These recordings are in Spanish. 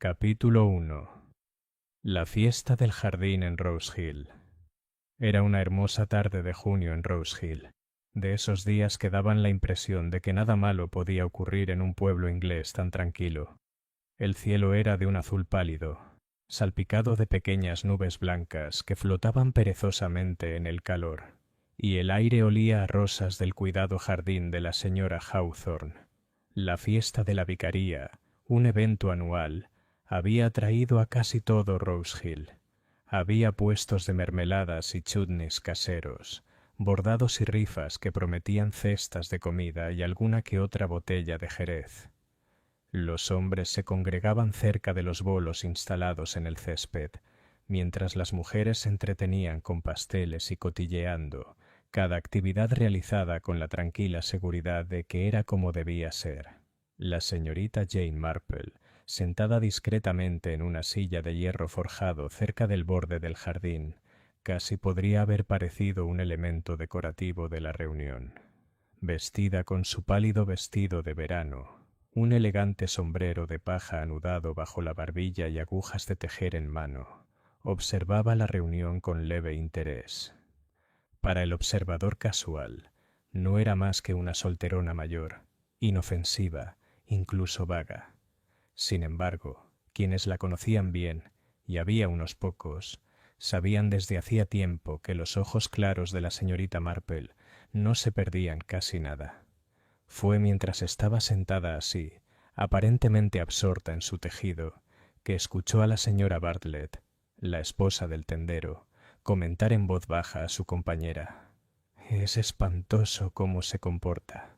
Capítulo 1. La fiesta del jardín en Rose Hill. Era una hermosa tarde de junio en Rose Hill, de esos días que daban la impresión de que nada malo podía ocurrir en un pueblo inglés tan tranquilo. El cielo era de un azul pálido, salpicado de pequeñas nubes blancas que flotaban perezosamente en el calor, y el aire olía a rosas del cuidado jardín de la señora Hawthorne. La fiesta de la vicaría, un evento anual, había atraído a casi todo Rose Hill. Había puestos de mermeladas y chutneys caseros, bordados y rifas que prometían cestas de comida y alguna que otra botella de jerez. Los hombres se congregaban cerca de los bolos instalados en el césped, mientras las mujeres se entretenían con pasteles y cotilleando, cada actividad realizada con la tranquila seguridad de que era como debía ser. La señorita Jane Marple, sentada discretamente en una silla de hierro forjado cerca del borde del jardín, casi podría haber parecido un elemento decorativo de la reunión. Vestida con su pálido vestido de verano, un elegante sombrero de paja anudado bajo la barbilla y agujas de tejer en mano, observaba la reunión con leve interés. Para el observador casual, no era más que una solterona mayor, inofensiva, incluso vaga. Sin embargo, quienes la conocían bien, y había unos pocos, sabían desde hacía tiempo que los ojos claros de la señorita Marple no se perdían casi nada. Fue mientras estaba sentada así, aparentemente absorta en su tejido, que escuchó a la señora Bartlett, la esposa del tendero, comentar en voz baja a su compañera: «Es espantoso cómo se comporta.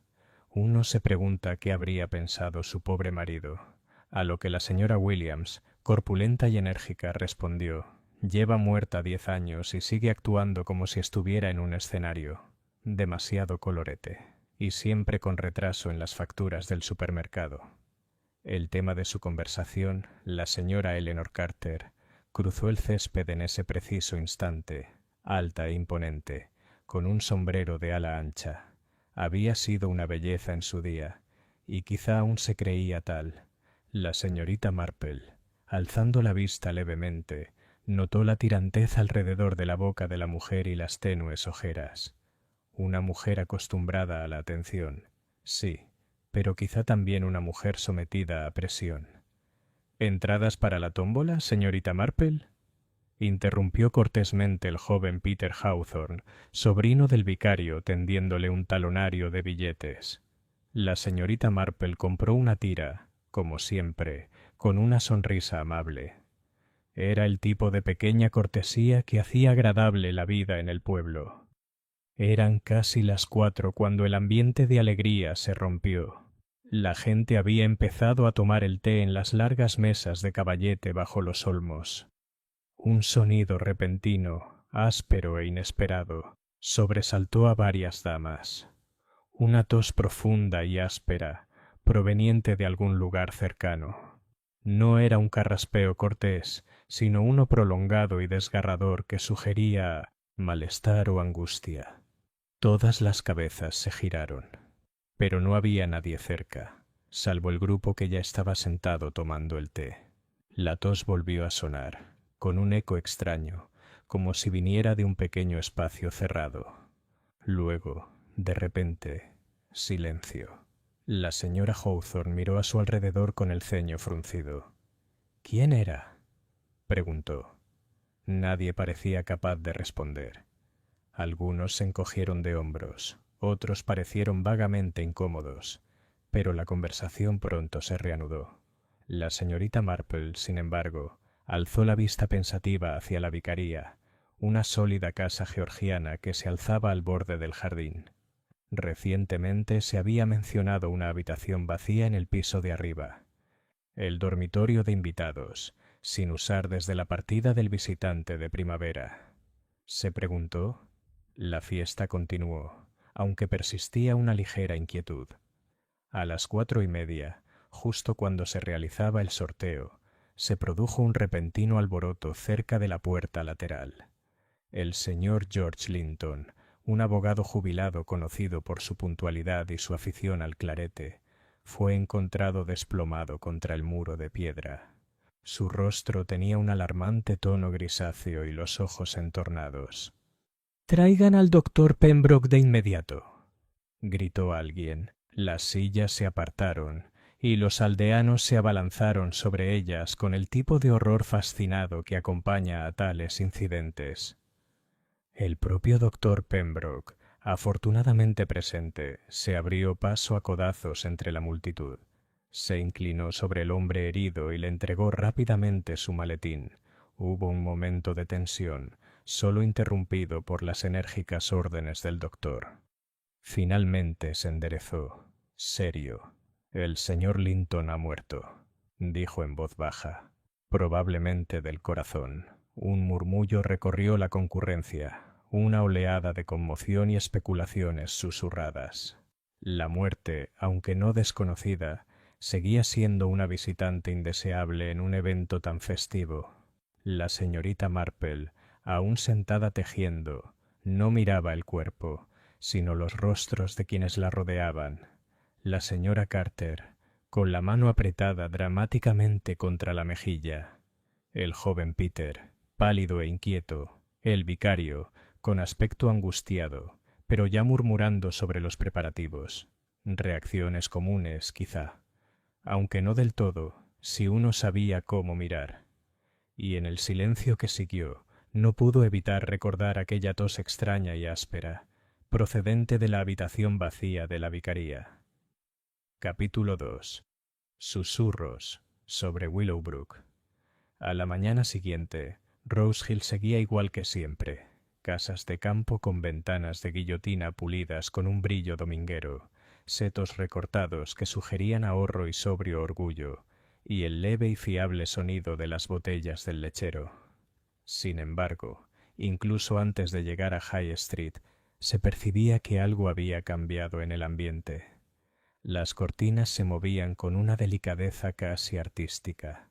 Uno se pregunta qué habría pensado su pobre marido». A lo que la señora Williams, corpulenta y enérgica, respondió: «Lleva muerta 10 años y sigue actuando como si estuviera en un escenario. Demasiado colorete, y siempre con retraso en las facturas del supermercado». El tema de su conversación, la señora Eleanor Carter, cruzó el césped en ese preciso instante, alta e imponente, con un sombrero de ala ancha. Había sido una belleza en su día, y quizá aún se creía tal. La señorita Marple, alzando la vista levemente, notó la tirantez alrededor de la boca de la mujer y las tenues ojeras. Una mujer acostumbrada a la atención, sí, pero quizá también una mujer sometida a presión. «¿Entradas para la tómbola, señorita Marple?», interrumpió cortésmente el joven Peter Hawthorne, sobrino del vicario, tendiéndole un talonario de billetes. La señorita Marple compró una tira, como siempre, con una sonrisa amable. Era el tipo de pequeña cortesía que hacía agradable la vida en el pueblo. Eran casi las 4 cuando el ambiente de alegría se rompió. La gente había empezado a tomar el té en las largas mesas de caballete bajo los olmos. Un sonido repentino, áspero e inesperado, sobresaltó a varias damas. Una tos profunda y áspera, proveniente de algún lugar cercano. No era un carraspeo cortés, sino uno prolongado y desgarrador que sugería malestar o angustia. Todas las cabezas se giraron, pero no había nadie cerca, salvo el grupo que ya estaba sentado tomando el té. La tos volvió a sonar, con un eco extraño, como si viniera de un pequeño espacio cerrado. Luego, de repente, silencio. La señora Hawthorne miró a su alrededor con el ceño fruncido. «¿Quién era?», preguntó. Nadie parecía capaz de responder. Algunos se encogieron de hombros, otros parecieron vagamente incómodos, pero la conversación pronto se reanudó. La señorita Marple, sin embargo, alzó la vista pensativa hacia la vicaría, una sólida casa georgiana que se alzaba al borde del jardín. Recientemente se había mencionado una habitación vacía en el piso de arriba, el dormitorio de invitados, sin usar desde la partida del visitante de primavera. Se preguntó. La fiesta continuó, aunque persistía una ligera inquietud. A las 4:30, justo cuando se realizaba el sorteo, se produjo un repentino alboroto cerca de la puerta lateral. El señor George Linton, un abogado jubilado conocido por su puntualidad y su afición al clarete, fue encontrado desplomado contra el muro de piedra. Su rostro tenía un alarmante tono grisáceo y los ojos entornados. «Traigan al doctor Pembroke de inmediato», gritó alguien. Las sillas se apartaron y los aldeanos se abalanzaron sobre ellas con el tipo de horror fascinado que acompaña a tales incidentes. El propio doctor Pembroke, afortunadamente presente, se abrió paso a codazos entre la multitud. Se inclinó sobre el hombre herido y le entregó rápidamente su maletín. Hubo un momento de tensión, solo interrumpido por las enérgicas órdenes del doctor. Finalmente se enderezó, serio. «El señor Linton ha muerto», dijo en voz baja, «probablemente del corazón». Un murmullo recorrió la concurrencia, una oleada de conmoción y especulaciones susurradas. La muerte, aunque no desconocida, seguía siendo una visitante indeseable en un evento tan festivo. La señorita Marple, aún sentada tejiendo, no miraba el cuerpo, sino los rostros de quienes la rodeaban. La señora Carter, con la mano apretada dramáticamente contra la mejilla. El joven Peter, pálido e inquieto. El vicario, con aspecto angustiado, pero ya murmurando sobre los preparativos. Reacciones comunes, quizá, aunque no del todo, si uno sabía cómo mirar. Y en el silencio que siguió, no pudo evitar recordar aquella tos extraña y áspera, procedente de la habitación vacía de la vicaría. Capítulo 2. Susurros sobre Willowbrook. A la mañana siguiente, Rose Hill seguía igual que siempre. Casas de campo con ventanas de guillotina pulidas con un brillo dominguero, setos recortados que sugerían ahorro y sobrio orgullo, y el leve y fiable sonido de las botellas del lechero. Sin embargo, incluso antes de llegar a High Street, se percibía que algo había cambiado en el ambiente. Las cortinas se movían con una delicadeza casi artística.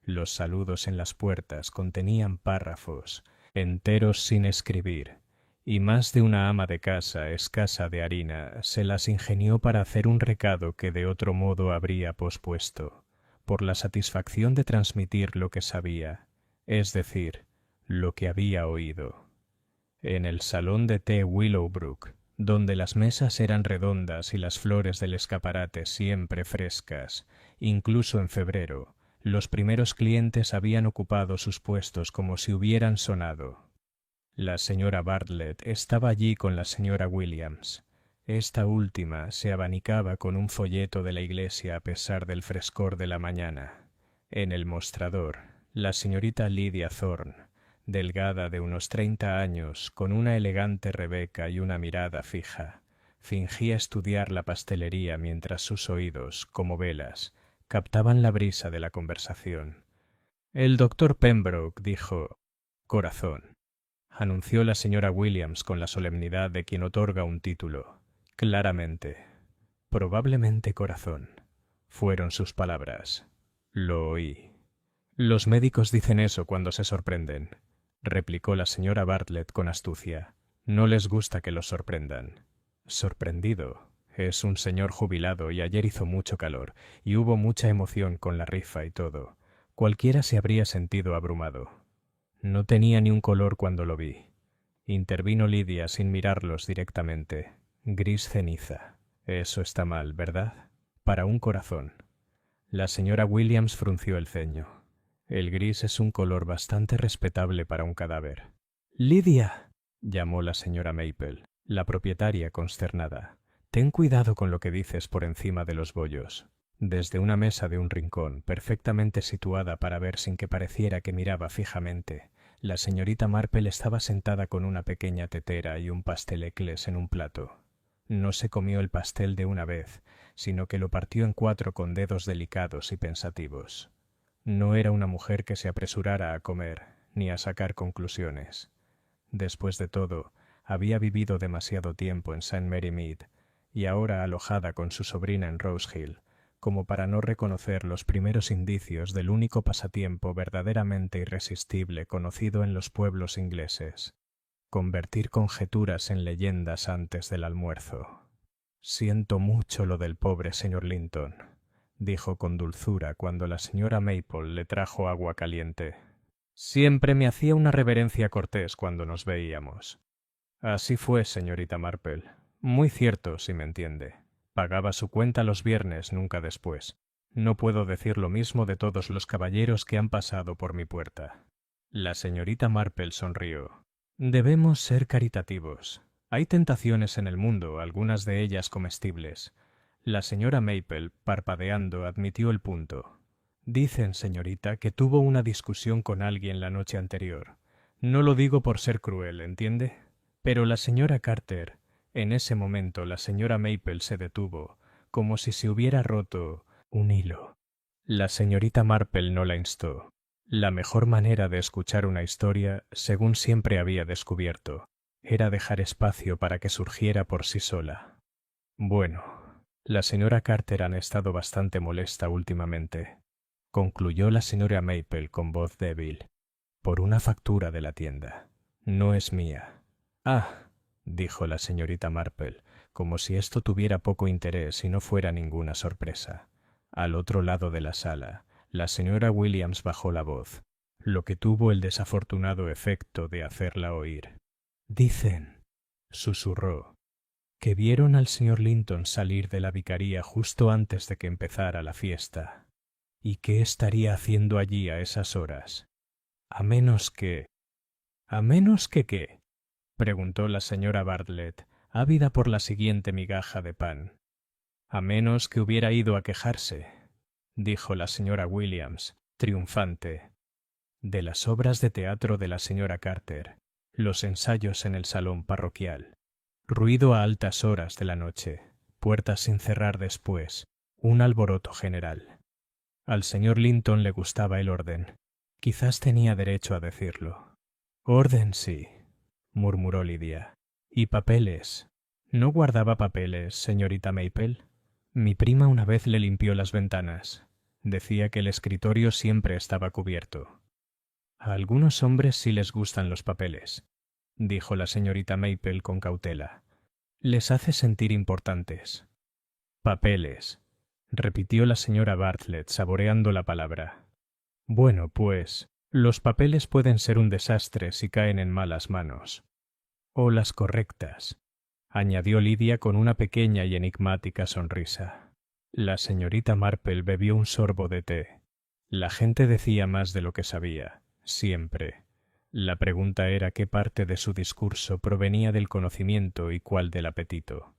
Los saludos en las puertas contenían párrafos, enteros sin escribir, y más de una ama de casa escasa de harina se las ingenió para hacer un recado que de otro modo habría pospuesto, por la satisfacción de transmitir lo que sabía, es decir, lo que había oído. En el salón de té Willowbrook, donde las mesas eran redondas y las flores del escaparate siempre frescas, incluso en febrero, los primeros clientes habían ocupado sus puestos como si hubieran sonado. La señora Bartlett estaba allí con la señora Williams. Esta última se abanicaba con un folleto de la iglesia a pesar del frescor de la mañana. En el mostrador, la señorita Lydia Thorne, delgada de unos 30 años, con una elegante Rebeca y una mirada fija, fingía estudiar la pastelería mientras sus oídos, como velas, captaban la brisa de la conversación. «El doctor Pembroke dijo, corazón», anunció la señora Williams con la solemnidad de quien otorga un título. Claramente. «Probablemente corazón», fueron sus palabras. Lo oí. «Los médicos dicen eso cuando se sorprenden», replicó la señora Bartlett con astucia. «No les gusta que los sorprendan». «Sorprendido. Es un señor jubilado y ayer hizo mucho calor y hubo mucha emoción con la rifa y todo. Cualquiera se habría sentido abrumado». «No tenía ni un color cuando lo vi», intervino Lydia sin mirarlos directamente. «Gris ceniza. Eso está mal, ¿verdad? Para un corazón». La señora Williams frunció el ceño. «El gris es un color bastante respetable para un cadáver». «Lydia», llamó la señora Maple, la propietaria consternada. «Ten cuidado con lo que dices por encima de los bollos». Desde una mesa de un rincón, perfectamente situada para ver sin que pareciera que miraba fijamente, la señorita Marple estaba sentada con una pequeña tetera y un pastel ecles en un plato. No se comió el pastel de una vez, sino que lo partió en 4 con dedos delicados y pensativos. No era una mujer que se apresurara a comer, ni a sacar conclusiones. Después de todo, había vivido demasiado tiempo en St. Mary Mead, y ahora alojada con su sobrina en Rose Hill, como para no reconocer los primeros indicios del único pasatiempo verdaderamente irresistible conocido en los pueblos ingleses: convertir conjeturas en leyendas antes del almuerzo. «Siento mucho lo del pobre señor Linton», dijo con dulzura cuando la señora Maple le trajo agua caliente. Siempre me hacía una reverencia cortés cuando nos veíamos. Así fue, señorita Marple. Muy cierto, si me entiende. Pagaba su cuenta los viernes, nunca después. No puedo decir lo mismo de todos los caballeros que han pasado por mi puerta. La señorita Marple sonrió. Debemos ser caritativos. Hay tentaciones en el mundo, algunas de ellas comestibles. La señora Maple, parpadeando, admitió el punto. Dicen, señorita, que tuvo una discusión con alguien la noche anterior. No lo digo por ser cruel, ¿entiende? Pero la señora Carter, en ese momento la señora Maple se detuvo, como si se hubiera roto un hilo. La señorita Marple no la instó. La mejor manera de escuchar una historia, según siempre había descubierto, era dejar espacio para que surgiera por sí sola. Bueno, la señora Carter ha estado bastante molesta últimamente, concluyó la señora Maple con voz débil, por una factura de la tienda. No es mía. Ah, dijo la señorita Marple, como si esto tuviera poco interés y no fuera ninguna sorpresa. Al otro lado de la sala, la señora Williams bajó la voz, lo que tuvo el desafortunado efecto de hacerla oír. Dicen, susurró, que vieron al señor Linton salir de la vicaría justo antes de que empezara la fiesta. ¿Y qué estaría haciendo allí a esas horas? A menos que... ¿A menos que qué? Preguntó la señora Bartlett, ávida por la siguiente migaja de pan. A menos que hubiera ido a quejarse, dijo la señora Williams, triunfante, de las obras de teatro de la señora Carter, los ensayos en el salón parroquial, ruido a altas horas de la noche, puertas sin cerrar después, un alboroto general. Al señor Linton le gustaba el orden. Quizás tenía derecho a decirlo. Orden sí, murmuró Lidia. ¿Y papeles? ¿No guardaba papeles, señorita Maple? Mi prima una vez le limpió las ventanas. Decía que el escritorio siempre estaba cubierto. A algunos hombres sí les gustan los papeles, dijo la señorita Maple con cautela. Les hace sentir importantes. Papeles, repitió la señora Bartlett saboreando la palabra. Bueno, pues, los papeles pueden ser un desastre si caen en malas manos. O las correctas, añadió Lidia con una pequeña y enigmática sonrisa. La señorita Marple bebió un sorbo de té. La gente decía más de lo que sabía, siempre. La pregunta era qué parte de su discurso provenía del conocimiento y cuál del apetito.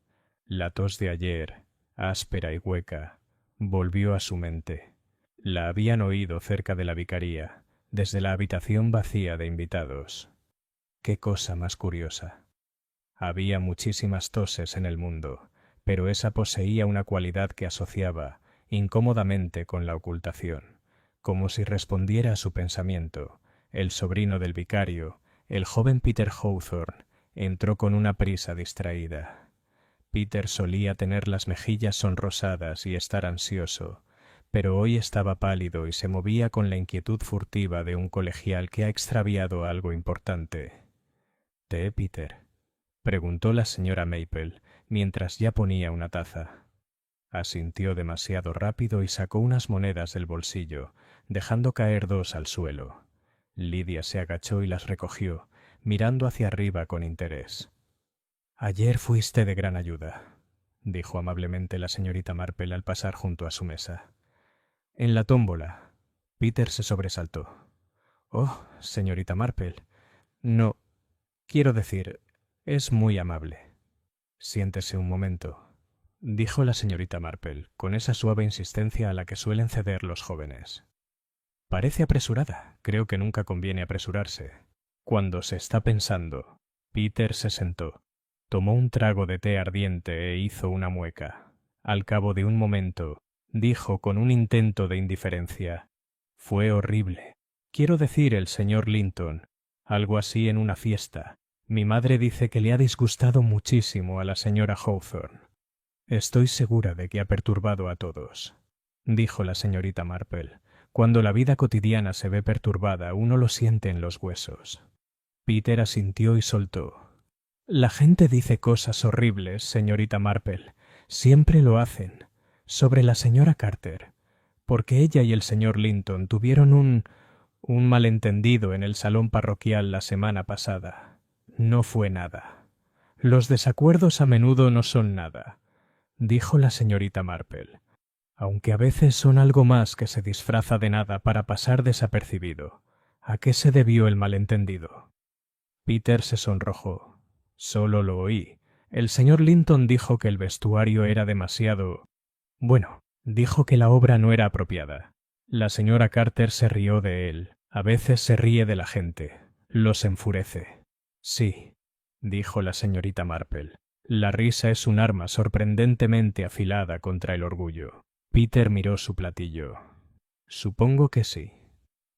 La tos de ayer, áspera y hueca, volvió a su mente. La habían oído cerca de la vicaría, desde la habitación vacía de invitados. Qué cosa más curiosa. Había muchísimas toses en el mundo, pero esa poseía una cualidad que asociaba incómodamente con la ocultación, como si respondiera a su pensamiento. El sobrino del vicario, el joven Peter Hawthorne, entró con una prisa distraída. Peter solía tener las mejillas sonrosadas y estar ansioso, pero hoy estaba pálido y se movía con la inquietud furtiva de un colegial que ha extraviado algo importante. —¿Té, Peter? —preguntó la señora Maple, mientras ya ponía una taza. Asintió demasiado rápido y sacó unas monedas del bolsillo, dejando caer 2 al suelo. Lidia se agachó y las recogió, mirando hacia arriba con interés. —Ayer fuiste de gran ayuda —dijo amablemente la señorita Marple al pasar junto a su mesa. —En la tómbola. Peter se sobresaltó. —Oh, señorita Marple. No, quiero decir, es muy amable. Siéntese un momento —dijo la señorita Marple, con esa suave insistencia a la que suelen ceder los jóvenes. Parece apresurada. Creo que nunca conviene apresurarse. Cuando se está pensando. Peter se sentó, tomó un trago de té ardiente e hizo una mueca. Al cabo de un momento, dijo con un intento de indiferencia: «Fue horrible. Quiero decir, el señor Linton. Algo así en una fiesta. Mi madre dice que le ha disgustado muchísimo a la señora Hawthorne. Estoy segura de que ha perturbado a todos», dijo la señorita Marple. «Cuando la vida cotidiana se ve perturbada, uno lo siente en los huesos». Peter asintió y soltó: «La gente dice cosas horribles, señorita Marple. Siempre lo hacen. Sobre la señora Carter, porque ella y el señor Linton tuvieron un malentendido en el salón parroquial la semana pasada. No fue nada. Los desacuerdos a menudo no son nada, dijo la señorita Marple, aunque a veces son algo más que se disfraza de nada para pasar desapercibido. ¿A qué se debió el malentendido? Peter se sonrojó. Solo lo oí. El señor Linton dijo que el vestuario era demasiado... Bueno, dijo que la obra no era apropiada. La señora Carter se rió de él. A veces se ríe de la gente. Los enfurece. Sí, dijo la señorita Marple. La risa es un arma sorprendentemente afilada contra el orgullo. Peter miró su platillo. Supongo que sí.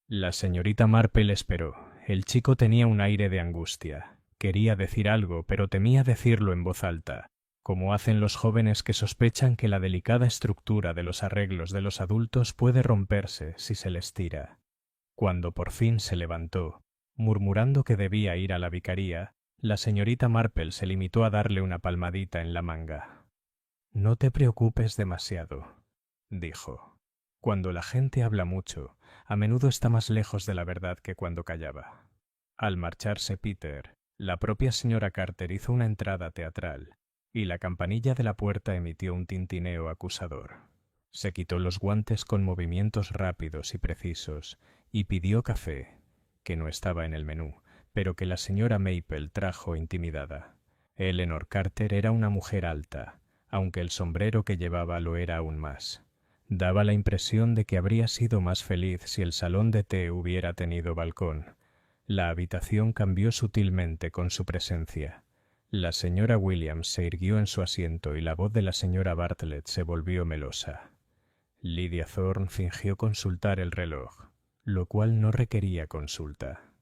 La señorita Marple esperó. El chico tenía un aire de angustia. Quería decir algo, pero temía decirlo en voz alta, como hacen los jóvenes que sospechan que la delicada estructura de los arreglos de los adultos puede romperse si se les tira. Cuando por fin se levantó, murmurando que debía ir a la vicaría, la señorita Marple se limitó a darle una palmadita en la manga. «No te preocupes demasiado», dijo. Cuando la gente habla mucho, a menudo está más lejos de la verdad que cuando callaba. Al marcharse Peter, la propia señora Carter hizo una entrada teatral, y la campanilla de la puerta emitió un tintineo acusador. Se quitó los guantes con movimientos rápidos y precisos, y pidió café, que no estaba en el menú, pero que la señora Maple trajo intimidada. Eleanor Carter era una mujer alta, aunque el sombrero que llevaba lo era aún más. Daba la impresión de que habría sido más feliz si el salón de té hubiera tenido balcón. La habitación cambió sutilmente con su presencia. La señora Williams se irguió en su asiento y la voz de la señora Bartlett se volvió melosa. Lydia Thorne fingió consultar el reloj, lo cual no requería consulta.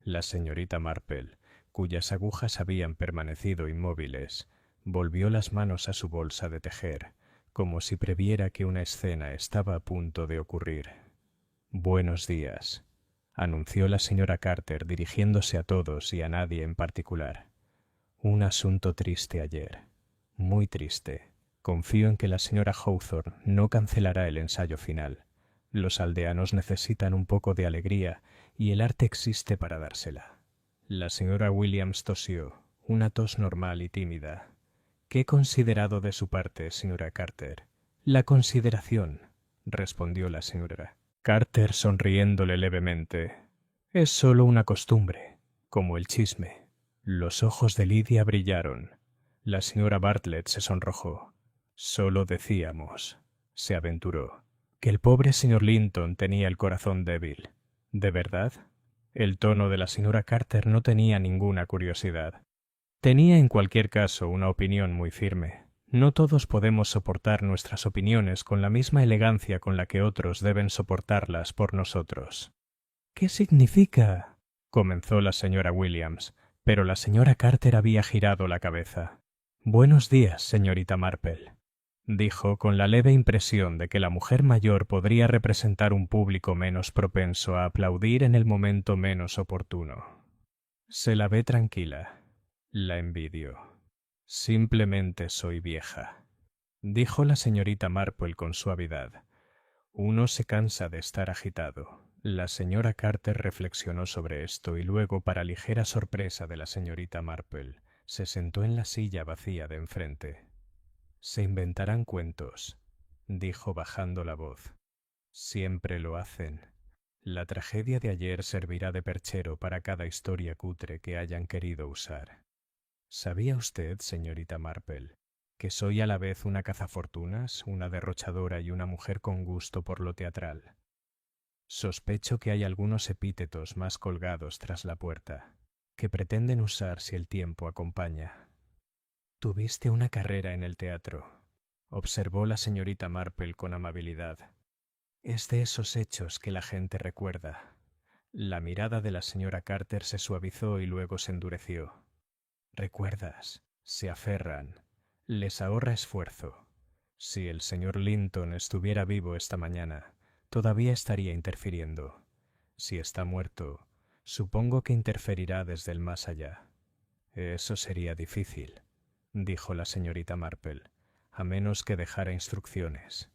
La señorita Marple, cuyas agujas habían permanecido inmóviles, volvió las manos a su bolsa de tejer, como si previera que una escena estaba a punto de ocurrir. «Buenos días», anunció la señora Carter dirigiéndose a todos y a nadie en particular. «Un asunto triste ayer, muy triste. Confío en que la señora Hawthorne no cancelará el ensayo final. Los aldeanos necesitan un poco de alegría y el arte existe para dársela». La señora Williams tosió, una tos normal y tímida. «Qué considerado de su parte, señora Carter». «La consideración», respondió la señora Carter sonriéndole levemente. «Es solo una costumbre, como el chisme». Los ojos de Lydia brillaron. La señora Bartlett se sonrojó. «Solo decíamos», se aventuró, «que el pobre señor Linton tenía el corazón débil». «¿De verdad?» El tono de la señora Carter no tenía ninguna curiosidad. Tenía en cualquier caso una opinión muy firme. No todos podemos soportar nuestras opiniones con la misma elegancia con la que otros deben soportarlas por nosotros. «¿Qué significa?» comenzó la señora Williams, pero la señora Carter había girado la cabeza. «Buenos días, señorita Marple», dijo con la leve impresión de que la mujer mayor podría representar un público menos propenso a aplaudir en el momento menos oportuno. «Se la ve tranquila». «La envidio. Simplemente soy vieja», dijo la señorita Marple con suavidad. «Uno se cansa de estar agitado». La señora Carter reflexionó sobre esto y luego, para ligera sorpresa de la señorita Marple, se sentó en la silla vacía de enfrente. «Se inventarán cuentos», dijo bajando la voz. «Siempre lo hacen. La tragedia de ayer servirá de perchero para cada historia cutre que hayan querido usar. ¿Sabía usted, señorita Marple, que soy a la vez una cazafortunas, una derrochadora y una mujer con gusto por lo teatral? Sospecho que hay algunos epítetos más colgados tras la puerta, que pretenden usar si el tiempo acompaña». «Tuviste una carrera en el teatro», observó la señorita Marple con amabilidad. «Es de esos hechos que la gente recuerda». La mirada de la señora Carter se suavizó y luego se endureció. «Recuerdas, se aferran, les ahorra esfuerzo. Si el señor Linton estuviera vivo esta mañana, todavía estaría interfiriendo. Si está muerto, supongo que interferirá desde el más allá». «Eso sería difícil», dijo la señorita Marple, «a menos que dejara instrucciones».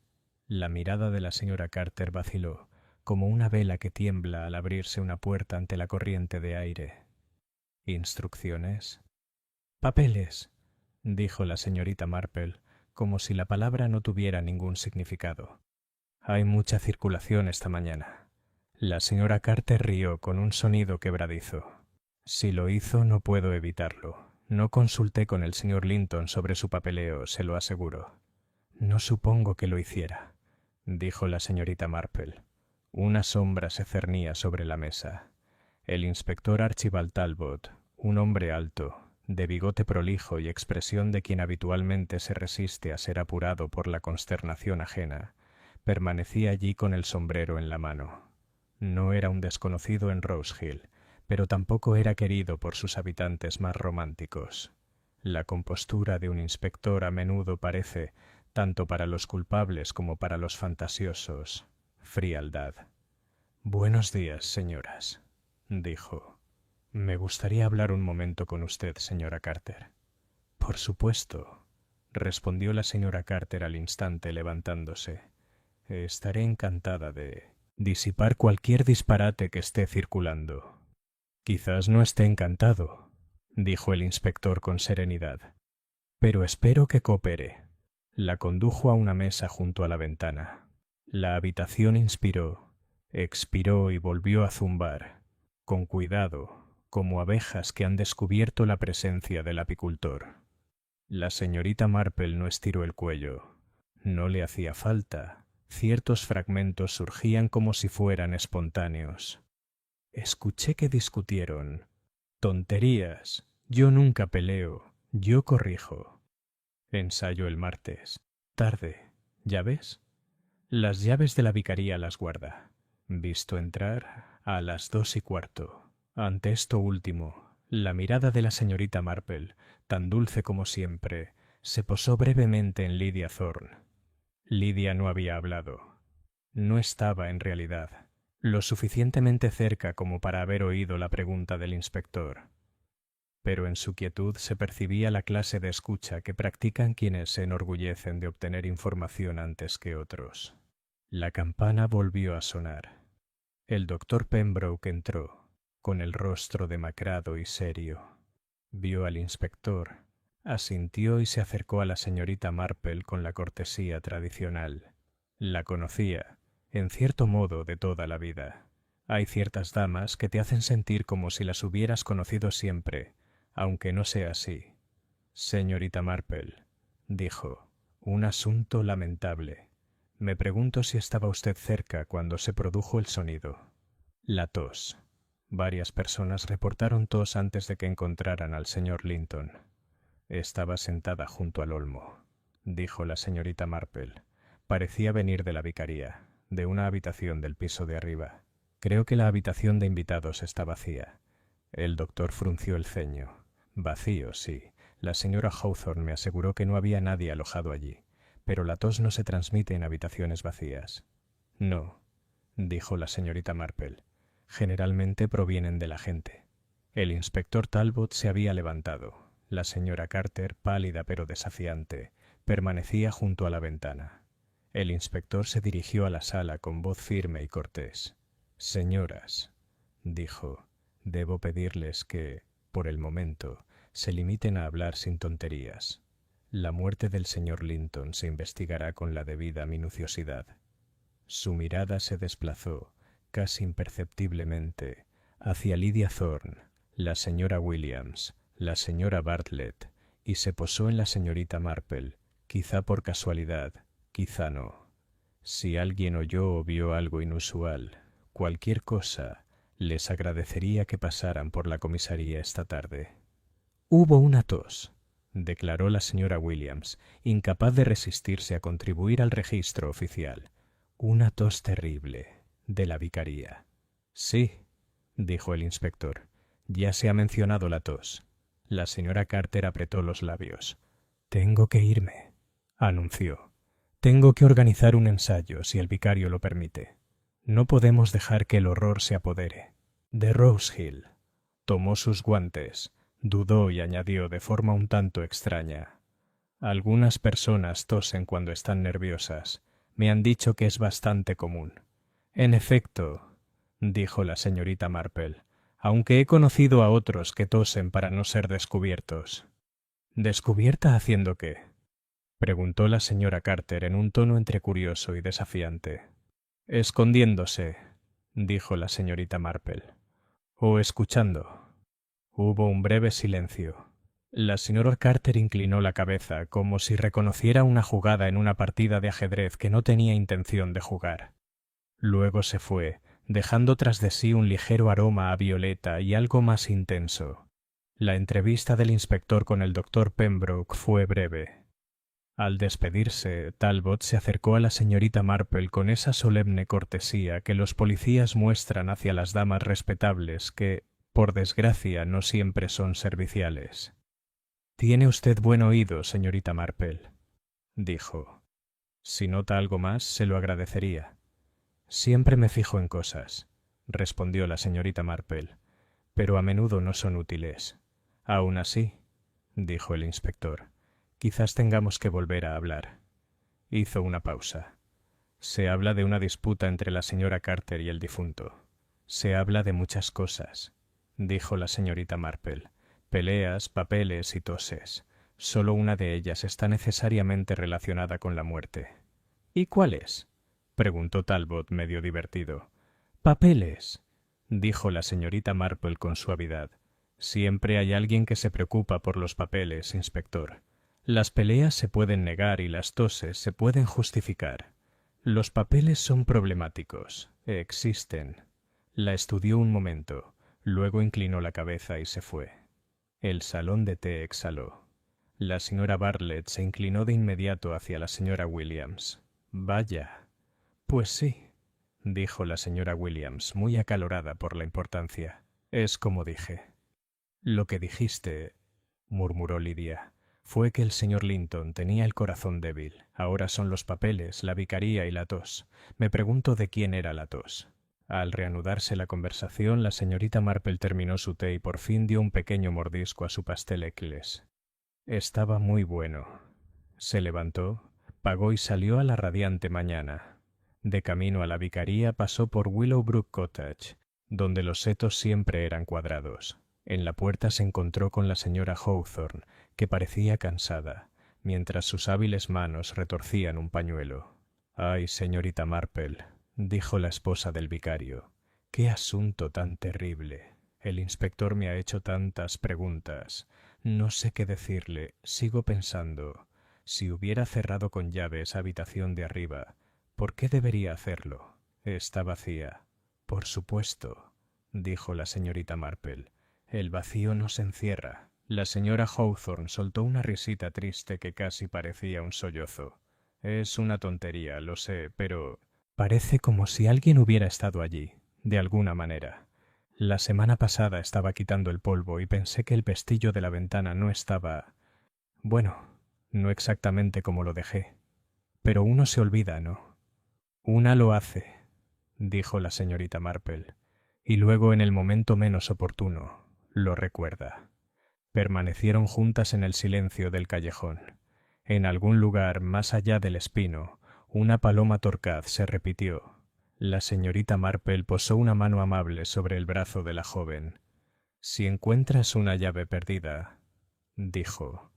La mirada de la señora Carter vaciló, como una vela que tiembla al abrirse una puerta ante la corriente de aire. ¿Instrucciones? Papeles, dijo la señorita Marple, como si la palabra no tuviera ningún significado. Hay mucha circulación esta mañana. La señora Carter rió con un sonido quebradizo. Si lo hizo, no puedo evitarlo. No consulté con el señor Linton sobre su papeleo, se lo aseguro. No supongo que lo hiciera, dijo la señorita Marple. Una sombra se cernía sobre la mesa. El inspector Archibald Talbot, un hombre alto, de bigote prolijo y expresión de quien habitualmente se resiste a ser apurado por la consternación ajena, permanecía allí con el sombrero en la mano. No era un desconocido en Rose Hill, pero tampoco era querido por sus habitantes más románticos. La compostura de un inspector a menudo parece, tanto para los culpables como para los fantasiosos, frialdad. «Buenos días, señoras», dijo. «Me gustaría hablar un momento con usted, señora Carter». «Por supuesto», respondió la señora Carter al instante, levantándose. «Estaré encantada de disipar cualquier disparate que esté circulando». «Quizás no esté encantado», dijo el inspector con serenidad, «pero espero que coopere». La condujo a una mesa junto a la ventana. La habitación inspiró, expiró y volvió a zumbar, con cuidado, como abejas que han descubierto la presencia del apicultor. La señorita Marple no estiró el cuello. No le hacía falta. Ciertos fragmentos surgían como si fueran espontáneos. Escuché que discutieron. Tonterías. Yo nunca peleo. Yo corrijo. Ensayo el martes. Tarde. ¿Llaves? Las llaves de la vicaría las guarda. Visto entrar a las 2:15. Ante esto último, la mirada de la señorita Marple, tan dulce como siempre, se posó brevemente en Lydia Thorne. Lydia no había hablado. No estaba, en realidad, lo suficientemente cerca como para haber oído la pregunta del inspector. Pero en su quietud se percibía la clase de escucha que practican quienes se enorgullecen de obtener información antes que otros. La campana volvió a sonar. El doctor Pembroke entró, con el rostro demacrado y serio. Vio al inspector, asintió y se acercó a la señorita Marple con la cortesía tradicional. La conocía, en cierto modo, de toda la vida. Hay ciertas damas que te hacen sentir como si las hubieras conocido siempre, aunque no sea así. «Señorita Marple», dijo, «un asunto lamentable. Me pregunto si estaba usted cerca cuando se produjo el sonido». La tos. Varias personas reportaron tos antes de que encontraran al señor Linton. «Estaba sentada junto al olmo», dijo la señorita Marple. «Parecía venir de la vicaría, de una habitación del piso de arriba. Creo que la habitación de invitados está vacía». El doctor frunció el ceño. «Vacío, sí. La señora Hawthorne me aseguró que no había nadie alojado allí. Pero la tos no se transmite en habitaciones vacías». «No», dijo la señorita Marple. «Generalmente provienen de la gente». El inspector Talbot se había levantado. La señora Carter, pálida pero desafiante, permanecía junto a la ventana. El inspector se dirigió a la sala con voz firme y cortés. «Señoras», dijo, «debo pedirles que, por el momento, se limiten a hablar sin tonterías. La muerte del señor Linton se investigará con la debida minuciosidad». Su mirada se desplazó, casi imperceptiblemente, hacia Lydia Thorne, la señora Williams, la señora Bartlett, y se posó en la señorita Marple, quizá por casualidad, quizá no. Si alguien oyó o vio algo inusual, cualquier cosa, les agradecería que pasaran por la comisaría esta tarde. «Hubo una tos», declaró la señora Williams, incapaz de resistirse a contribuir al registro oficial. «Una tos terrible, de la vicaría». «Sí», dijo el inspector, «ya se ha mencionado la tos». La señora Carter apretó los labios. «Tengo que irme», anunció. «Tengo que organizar un ensayo, si el vicario lo permite. No podemos dejar que el horror se apodere de Rose Hill». Tomó sus guantes, dudó y añadió de forma un tanto extraña: «Algunas personas tosen cuando están nerviosas, Me han dicho que es bastante común. En efecto, dijo la señorita Marple, aunque he conocido a otros que tosen para no ser descubiertos. ¿Descubierta haciendo qué? Preguntó la señora Carter en un tono entre curioso y desafiante. Escondiéndose, dijo la señorita Marple. O escuchando. Hubo un breve silencio. La señora Carter inclinó la cabeza como si reconociera una jugada en una partida de ajedrez que no tenía intención de jugar. Luego se fue, dejando tras de sí un ligero aroma a violeta y algo más intenso. La entrevista del inspector con el doctor Pembroke fue breve. Al despedirse, Talbot se acercó a la señorita Marple con esa solemne cortesía que los policías muestran hacia las damas respetables que, por desgracia, no siempre son serviciales. «Tiene usted buen oído, señorita Marple», dijo. «Si nota algo más, se lo agradecería». «Siempre me fijo en cosas», respondió la señorita Marple, «pero a menudo no son útiles». «Aún así», dijo el inspector, «quizás tengamos que volver a hablar». Hizo una pausa. «Se habla de una disputa entre la señora Carter y el difunto. Se habla de muchas cosas», dijo la señorita Marple. «Peleas, papeles y toses. Solo una de ellas está necesariamente relacionada con la muerte». «¿Y cuál es?», preguntó Talbot medio divertido. «Papeles», dijo la señorita Marple con suavidad. «Siempre hay alguien que se preocupa por los papeles, inspector. Las peleas se pueden negar y las toses se pueden justificar. Los papeles son problemáticos. Existen». La estudió un momento, luego inclinó la cabeza y se fue. El salón de té exhaló. La señora Bartlett se inclinó de inmediato hacia la señora Williams. «Vaya». «Pues sí», dijo la señora Williams, muy acalorada por la importancia. «Es como dije». «Lo que dijiste», murmuró Lidia, «fue que el señor Linton tenía el corazón débil. Ahora son los papeles, la vicaría y la tos. Me pregunto de quién era la tos». Al reanudarse la conversación, la señorita Marple terminó su té y por fin dio un pequeño mordisco a su pastel Eccles. Estaba muy bueno. Se levantó, pagó y salió a la radiante mañana. De camino a la vicaría pasó por Willowbrook Cottage, donde los setos siempre eran cuadrados. En la puerta se encontró con la señora Hawthorne, que parecía cansada, mientras sus hábiles manos retorcían un pañuelo. «Ay, señorita Marple», dijo la esposa del vicario, «qué asunto tan terrible. El inspector me ha hecho tantas preguntas. No sé qué decirle. Sigo pensando. Si hubiera cerrado con llave esa habitación de arriba, ¿por qué debería hacerlo? Está vacía». «Por supuesto», dijo la señorita Marple. «El vacío no se encierra». La señora Hawthorne soltó una risita triste que casi parecía un sollozo. «Es una tontería, lo sé, pero parece como si alguien hubiera estado allí, de alguna manera. La semana pasada estaba quitando el polvo y pensé que el pestillo de la ventana no estaba... bueno, no exactamente como lo dejé. Pero uno se olvida, ¿no?» «Una lo hace», dijo la señorita Marple, «y luego en el momento menos oportuno lo recuerda». Permanecieron juntas en el silencio del callejón. En algún lugar más allá del espino, una paloma torcaz se repitió. La señorita Marple posó una mano amable sobre el brazo de la joven. «Si encuentras una llave perdida», dijo,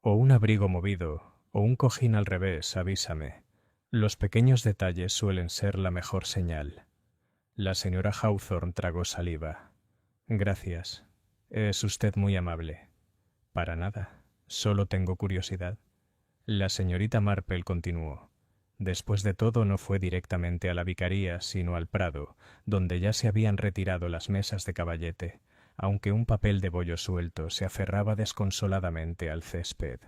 «o un abrigo movido, o un cojín al revés, avísame. Los pequeños detalles suelen ser la mejor señal». La señora Hawthorne tragó saliva. «Gracias. Es usted muy amable». «Para nada. Solo tengo curiosidad». La señorita Marple continuó. Después de todo no fue directamente a la vicaría, sino al prado, donde ya se habían retirado las mesas de caballete, aunque un papel de bollo suelto se aferraba desconsoladamente al césped.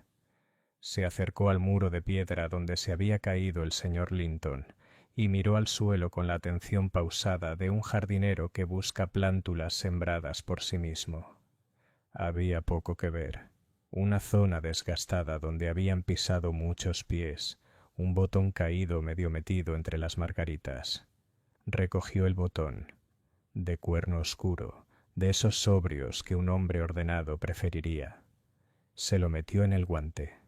Se acercó al muro de piedra donde se había caído el señor Linton, y miró al suelo con la atención pausada de un jardinero que busca plántulas sembradas por sí mismo. Había poco que ver. Una zona desgastada donde habían pisado muchos pies, un botón caído medio metido entre las margaritas. Recogió el botón, de cuerno oscuro, de esos sobrios que un hombre ordenado preferiría. Se lo metió en el guante.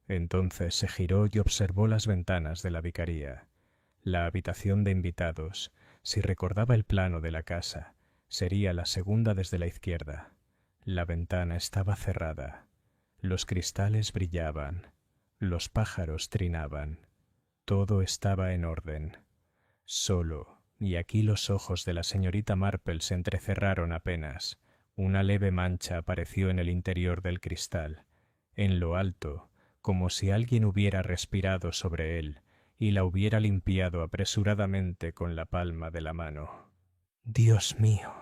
Entonces se giró y observó las ventanas de la vicaría. La habitación de invitados, si recordaba el plano de la casa, sería la segunda desde la izquierda. La ventana estaba cerrada. Los cristales brillaban. Los pájaros trinaban. Todo estaba en orden. Solo, y aquí los ojos de la señorita Marple se entrecerraron apenas, una leve mancha apareció en el interior del cristal, en lo alto, como si alguien hubiera respirado sobre él y la hubiera limpiado apresuradamente con la palma de la mano. «Dios mío»,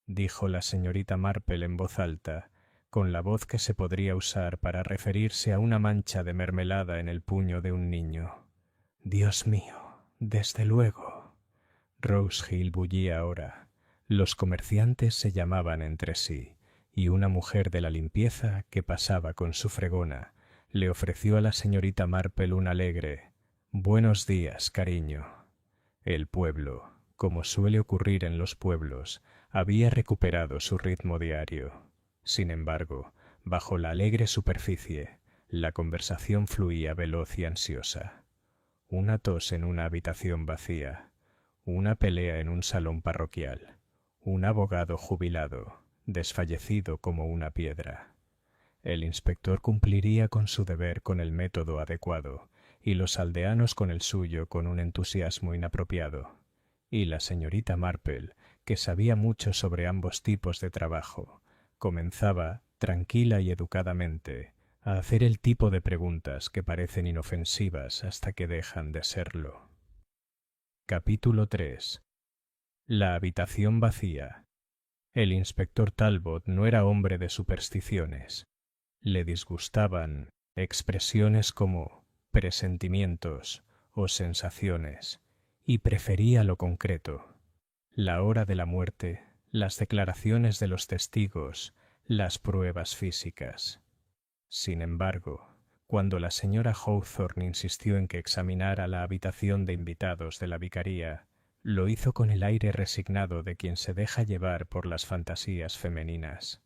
dijo la señorita Marple en voz alta, con la voz que se podría usar para referirse a una mancha de mermelada en el puño de un niño. «Dios mío, desde luego». Rose Hill bullía ahora. Los comerciantes se llamaban entre sí, y una mujer de la limpieza, que pasaba con su fregona, le ofreció a la señorita Marple un alegre «Buenos días, cariño». El pueblo, como suele ocurrir en los pueblos, había recuperado su ritmo diario. Sin embargo, bajo la alegre superficie, la conversación fluía veloz y ansiosa. Una tos en una habitación vacía, una pelea en un salón parroquial, un abogado jubilado, desfallecido como una piedra. El inspector cumpliría con su deber con el método adecuado, y los aldeanos con el suyo con un entusiasmo inapropiado. Y la señorita Marple, que sabía mucho sobre ambos tipos de trabajo, comenzaba, tranquila y educadamente, a hacer el tipo de preguntas que parecen inofensivas hasta que dejan de serlo. Capítulo 3. La habitación vacía. El inspector Talbot no era hombre de supersticiones. Le disgustaban expresiones como presentimientos o sensaciones, y prefería lo concreto. La hora de la muerte, las declaraciones de los testigos, las pruebas físicas. Sin embargo, cuando la señora Hawthorne insistió en que examinara la habitación de invitados de la vicaría, lo hizo con el aire resignado de quien se deja llevar por las fantasías femeninas.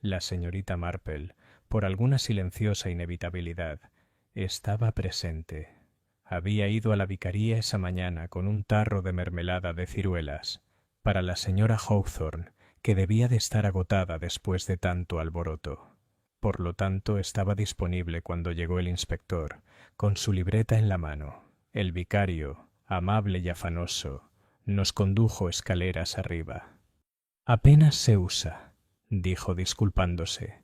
La señorita Marple, por alguna silenciosa inevitabilidad, estaba presente. Había ido a la vicaría esa mañana con un tarro de mermelada de ciruelas para la señora Hawthorne, que debía de estar agotada después de tanto alboroto. Por lo tanto, estaba disponible cuando llegó el inspector, con su libreta en la mano. El vicario, amable y afanoso, nos condujo escaleras arriba. «Apenas se usa», dijo disculpándose.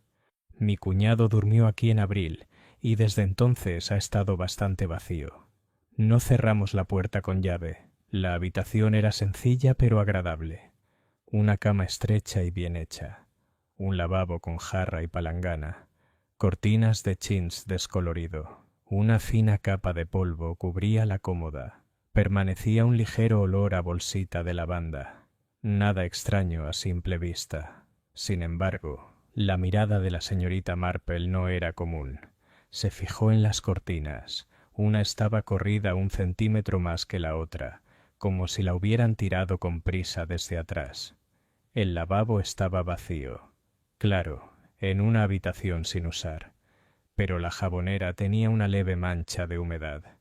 «Mi cuñado durmió aquí en abril y desde entonces ha estado bastante vacío. No cerramos la puerta con llave. La habitación era sencilla pero agradable. Una cama estrecha y bien hecha, un lavabo con jarra y palangana, cortinas de chintz descolorido, una fina capa de polvo cubría la cómoda. Permanecía un ligero olor a bolsita de lavanda. Nada extraño a simple vista. Sin embargo, la mirada de la señorita Marple no era común. Se fijó en las cortinas. Una estaba corrida 1 centímetro más que la otra, como si la hubieran tirado con prisa desde atrás. El lavabo estaba vacío. Claro, en una habitación sin usar. Pero la jabonera tenía una leve mancha de humedad.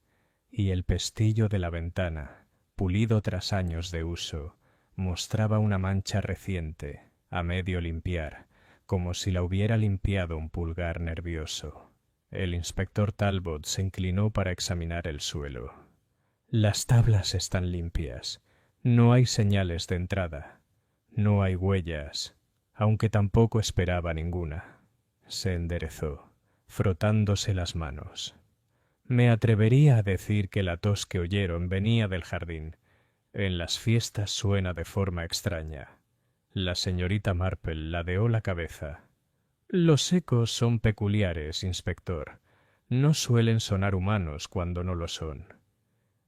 Y el pestillo de la ventana, pulido tras años de uso, mostraba una mancha reciente, a medio limpiar, como si la hubiera limpiado un pulgar nervioso. El inspector Talbot se inclinó para examinar el suelo. «Las tablas están limpias. No hay señales de entrada. No hay huellas, aunque tampoco esperaba ninguna». Se enderezó, frotándose las manos. «Me atrevería a decir que la tos que oyeron venía del jardín. En las fiestas suena de forma extraña». La señorita Marple ladeó la cabeza. «Los ecos son peculiares, inspector. No suelen sonar humanos cuando no lo son».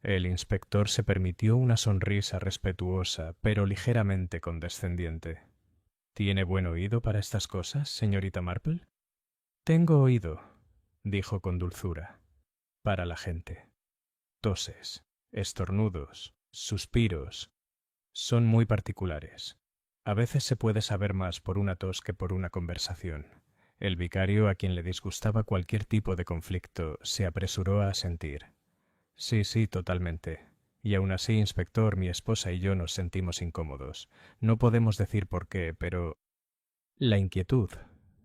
El inspector se permitió una sonrisa respetuosa, pero ligeramente condescendiente. «¿Tiene buen oído para estas cosas, señorita Marple?» «Tengo oído», dijo con dulzura, «para la gente. Toses, estornudos, suspiros, son muy particulares. A veces se puede saber más por una tos que por una conversación». El vicario, a quien le disgustaba cualquier tipo de conflicto, se apresuró a asentir. «Sí, totalmente. Y aún así, inspector, mi esposa y yo nos sentimos incómodos. No podemos decir por qué, pero... La inquietud,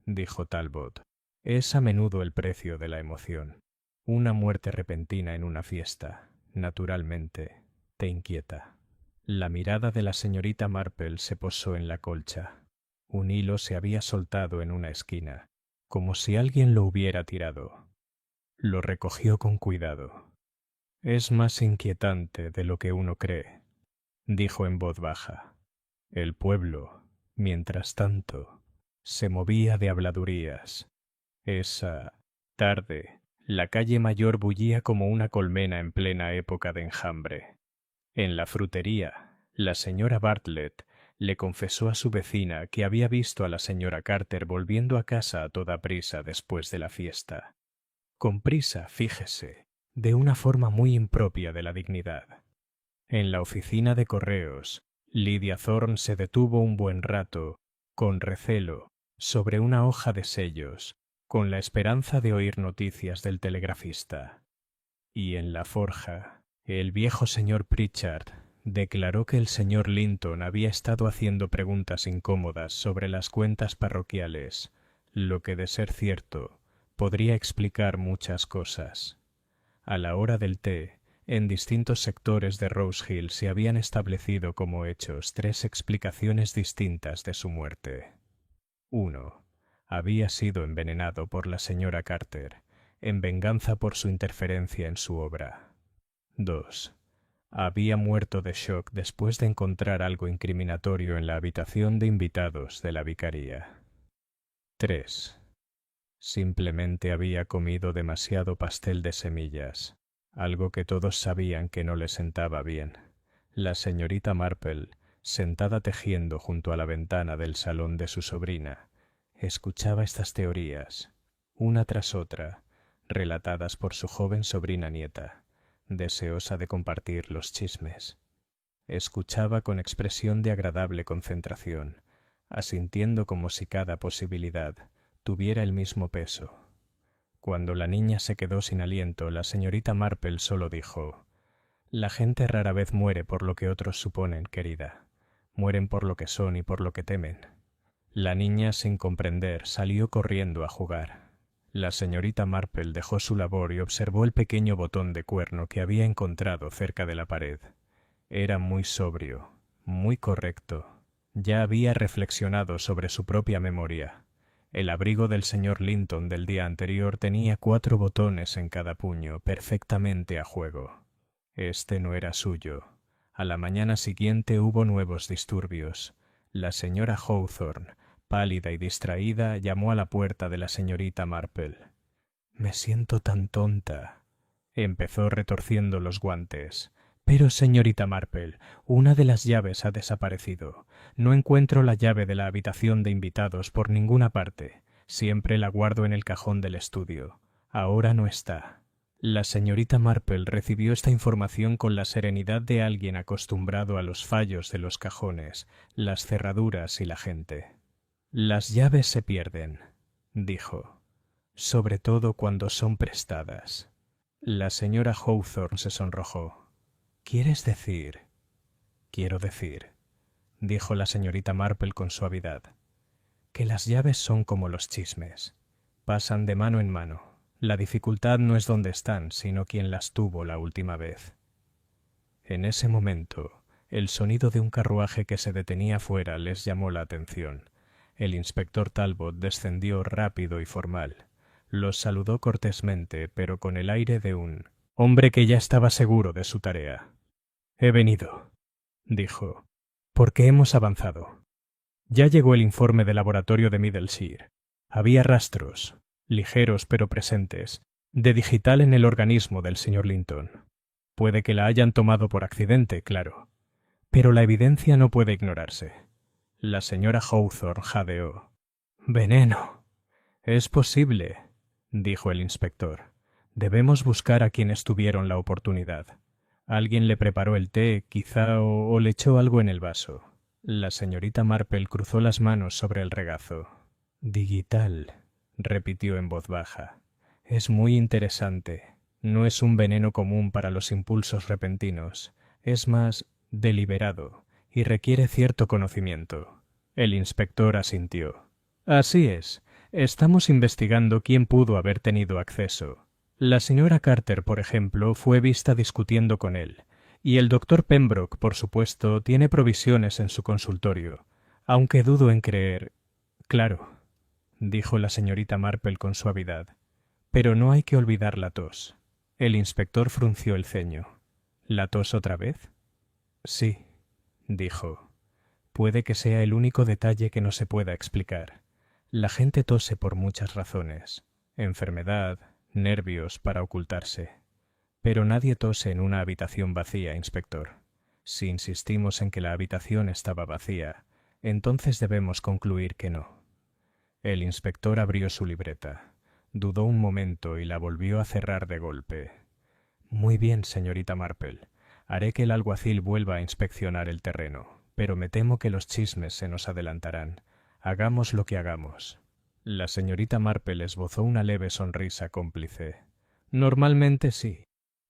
dijo Talbot, es a menudo el precio de la emoción. Una muerte repentina en una fiesta, naturalmente, te inquieta. La mirada de la señorita Marple se posó en la colcha. Un hilo se había soltado en una esquina, como si alguien lo hubiera tirado. Lo recogió con cuidado. Es más inquietante de lo que uno cree, dijo en voz baja. El pueblo, mientras tanto, se movía de habladurías. Esa tarde, la calle mayor bullía como una colmena en plena época de enjambre. En la frutería, la señora Bartlett le confesó a su vecina que había visto a la señora Carter volviendo a casa a toda prisa después de la fiesta. Con prisa, fíjese, de una forma muy impropia de la dignidad. En la oficina de correos, Lydia Thorne se detuvo un buen rato, con recelo, sobre una hoja de sellos, con la esperanza de oír noticias del telegrafista. Y en la forja, el viejo señor Pritchard declaró que el señor Linton había estado haciendo preguntas incómodas sobre las cuentas parroquiales, lo que, de ser cierto, podría explicar muchas cosas. A la hora del té, en distintos sectores de Rose Hill se habían establecido como hechos 3 explicaciones distintas de su muerte. 1. Había sido envenenado por la señora Carter, en venganza por su interferencia en su obra. 2. Había muerto de shock después de encontrar algo incriminatorio en la habitación de invitados de la vicaría. 3. Simplemente había comido demasiado pastel de semillas, algo que todos sabían que no le sentaba bien. La señorita Marple, sentada tejiendo junto a la ventana del salón de su sobrina, escuchaba estas teorías, una tras otra, relatadas por su joven sobrina nieta, deseosa de compartir los chismes. Escuchaba con expresión de agradable concentración, asintiendo como si cada posibilidad tuviera el mismo peso. Cuando la niña se quedó sin aliento, la señorita Marple solo dijo: «La gente rara vez muere por lo que otros suponen, querida. Mueren por lo que son y por lo que temen». La niña, sin comprender, salió corriendo a jugar. La señorita Marple dejó su labor y observó el pequeño botón de cuerno que había encontrado cerca de la pared. Era muy sobrio, muy correcto. Ya había reflexionado sobre su propia memoria. El abrigo del señor Linton del día anterior tenía 4 botones en cada puño, perfectamente a juego. Este no era suyo. A la mañana siguiente hubo nuevos disturbios. La señora Hawthorne, pálida y distraída, llamó a la puerta de la señorita Marple. «Me siento tan tonta», empezó retorciendo los guantes. «Pero, señorita Marple, una de las llaves ha desaparecido. No encuentro la llave de la habitación de invitados por ninguna parte. Siempre la guardo en el cajón del estudio. Ahora no está». La señorita Marple recibió esta información con la serenidad de alguien acostumbrado a los fallos de los cajones, las cerraduras y la gente. «Las llaves se pierden», dijo, «sobre todo cuando son prestadas». La señora Hawthorne se sonrojó. «¿Quieres decir?» «Quiero decir», dijo la señorita Marple con suavidad, «que las llaves son como los chismes. Pasan de mano en mano. La dificultad no es dónde están, sino quién las tuvo la última vez». En ese momento, el sonido de un carruaje que se detenía fuera les llamó la atención. El inspector Talbot descendió rápido y formal. Los saludó cortésmente, pero con el aire de un hombre que ya estaba seguro de su tarea. «He venido», dijo, «porque hemos avanzado. Ya llegó el informe del laboratorio de Middleshire. Había rastros, ligeros pero presentes, de digital en el organismo del señor Linton. Puede que la hayan tomado por accidente, claro, pero la evidencia no puede ignorarse». La señora Hawthorne jadeó. «Veneno». «Es posible», dijo el inspector. «Debemos buscar a quienes tuvieron la oportunidad. Alguien le preparó el té, quizá, o le echó algo en el vaso». La señorita Marple cruzó las manos sobre el regazo. «Digital», repitió en voz baja. «Es muy interesante. No es un veneno común para los impulsos repentinos. Es más deliberado y requiere cierto conocimiento. El inspector asintió. Así es. Estamos investigando quién pudo haber tenido acceso. La señora Carter, por ejemplo, fue vista discutiendo con él, y el doctor Pembroke, por supuesto, tiene provisiones en su consultorio, aunque dudo en creer. Claro, dijo la señorita Marple con suavidad, pero no hay que olvidar la tos. El inspector frunció el ceño. ¿La tos otra vez? Sí, dijo. Puede que sea el único detalle que no se pueda explicar. La gente tose por muchas razones. Enfermedad, nervios, para ocultarse. Pero nadie tose en una habitación vacía, inspector. Si insistimos en que la habitación estaba vacía, entonces debemos concluir que no. El inspector abrió su libreta. Dudó un momento y la volvió a cerrar de golpe. Muy bien, señorita Marple. Haré que el alguacil vuelva a inspeccionar el terreno, pero me temo que los chismes se nos adelantarán. Hagamos lo que hagamos. La señorita Marple esbozó una leve sonrisa cómplice. Normalmente sí,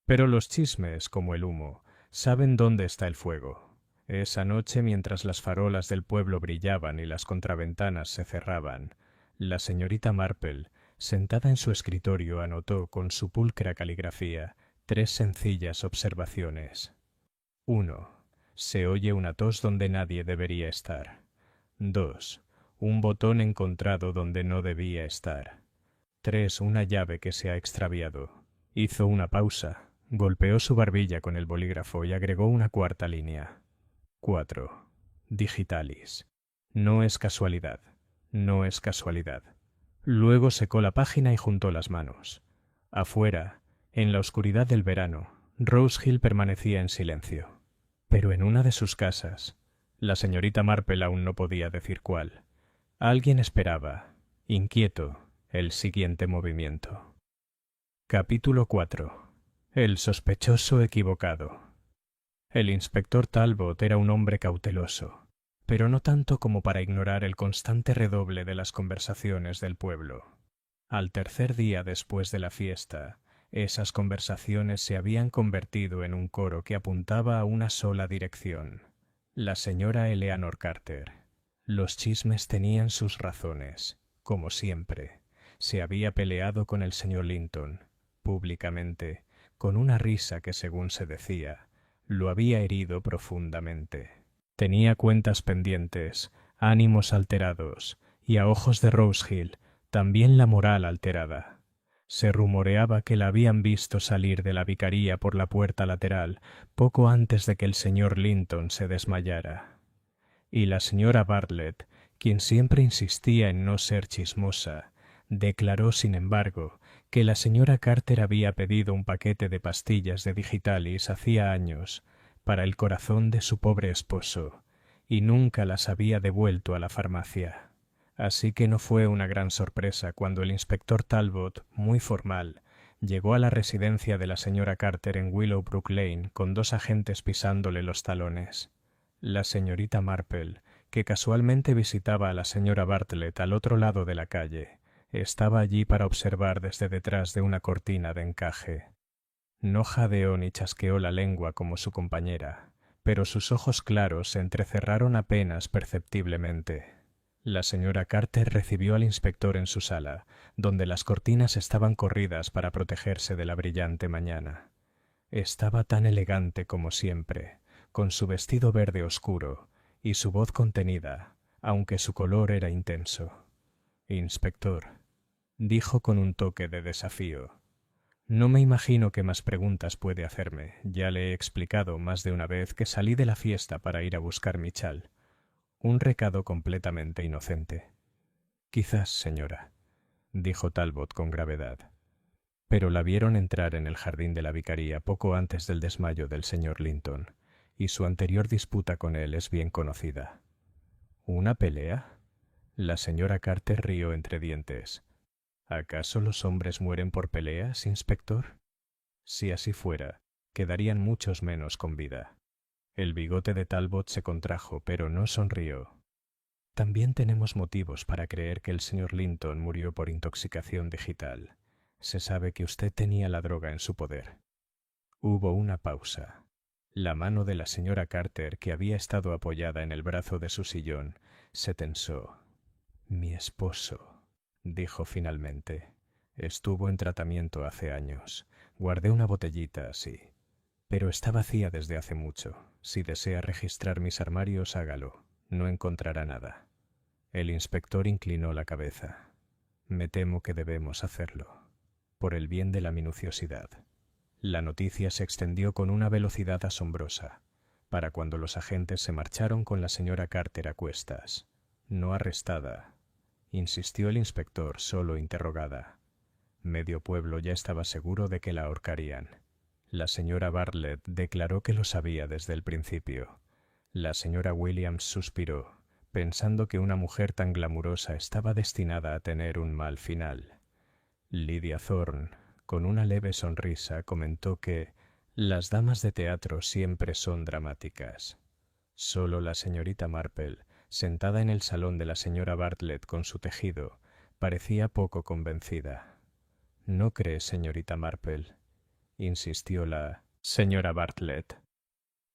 pero los chismes, como el humo, saben dónde está el fuego. Esa noche, mientras las farolas del pueblo brillaban y las contraventanas se cerraban, la señorita Marple, sentada en su escritorio, anotó con su pulcra caligrafía 3 sencillas observaciones. 1. Se oye una tos donde nadie debería estar. 2. Un botón encontrado donde no debía estar. 3. Una llave que se ha extraviado. Hizo una pausa, golpeó su barbilla con el bolígrafo y agregó una cuarta línea. 4. Digitalis. No es casualidad. No es casualidad. Luego secó la página y juntó las manos. Afuera, en la oscuridad del verano, Rose Hill permanecía en silencio. Pero en una de sus casas, la señorita Marple aún no podía decir cuál, alguien esperaba, inquieto, el siguiente movimiento. Capítulo 4. El sospechoso equivocado. El inspector Talbot era un hombre cauteloso, pero no tanto como para ignorar el constante redoble de las conversaciones del pueblo. Al tercer día después de la fiesta, esas conversaciones se habían convertido en un coro que apuntaba a una sola dirección: la señora Eleanor Carter. Los chismes tenían sus razones, como siempre. Se había peleado con el señor Linton, públicamente, con una risa que, según se decía, lo había herido profundamente. Tenía cuentas pendientes, ánimos alterados, y a ojos de Rose Hill, también la moral alterada. Se rumoreaba que la habían visto salir de la vicaría por la puerta lateral poco antes de que el señor Linton se desmayara. Y la señora Bartlett, quien siempre insistía en no ser chismosa, declaró, sin embargo, que la señora Carter había pedido un paquete de pastillas de digitalis hacía años para el corazón de su pobre esposo, y nunca las había devuelto a la farmacia. Así que no fue una gran sorpresa cuando el inspector Talbot, muy formal, llegó a la residencia de la señora Carter en Willowbrook Lane con 2 agentes pisándole los talones. La señorita Marple, que casualmente visitaba a la señora Bartlett al otro lado de la calle, estaba allí para observar desde detrás de una cortina de encaje. No jadeó ni chasqueó la lengua como su compañera, pero sus ojos claros se entrecerraron apenas perceptiblemente. La señora Carter recibió al inspector en su sala, donde las cortinas estaban corridas para protegerse de la brillante mañana. Estaba tan elegante como siempre, con su vestido verde oscuro y su voz contenida, aunque su color era intenso. «Inspector», dijo con un toque de desafío, «no me imagino qué más preguntas puede hacerme. Ya le he explicado más de una vez que salí de la fiesta para ir a buscar mi chal. Un recado completamente inocente». «Quizás, señora», dijo Talbot con gravedad. Pero la vieron entrar en el jardín de la vicaría poco antes del desmayo del señor Linton, y su anterior disputa con él es bien conocida. ¿Una pelea? La señora Carter rió entre dientes. ¿Acaso los hombres mueren por peleas, inspector? Si así fuera, quedarían muchos menos con vida. El bigote de Talbot se contrajo, pero no sonrió. También tenemos motivos para creer que el señor Linton murió por intoxicación digital. Se sabe que usted tenía la droga en su poder. Hubo una pausa. La mano de la señora Carter, que había estado apoyada en el brazo de su sillón, se tensó. «Mi esposo», dijo finalmente. «Estuvo en tratamiento hace años. Guardé una botellita así. Pero está vacía desde hace mucho. Si desea registrar mis armarios, hágalo. No encontrará nada». El inspector inclinó la cabeza. «Me temo que debemos hacerlo, por el bien de la minuciosidad». La noticia se extendió con una velocidad asombrosa, para cuando los agentes se marcharon con la señora Carter a cuestas. «No arrestada», insistió el inspector, solo interrogada. Medio pueblo ya estaba seguro de que la ahorcarían. La señora Bartlett declaró que lo sabía desde el principio. La señora Williams suspiró, pensando que una mujer tan glamurosa estaba destinada a tener un mal final. Lydia Thorne, con una leve sonrisa, comentó que las damas de teatro siempre son dramáticas. Solo la señorita Marple, sentada en el salón de la señora Bartlett con su tejido, parecía poco convencida. «¿No cree, señorita Marple?», insistió la señora Bartlett,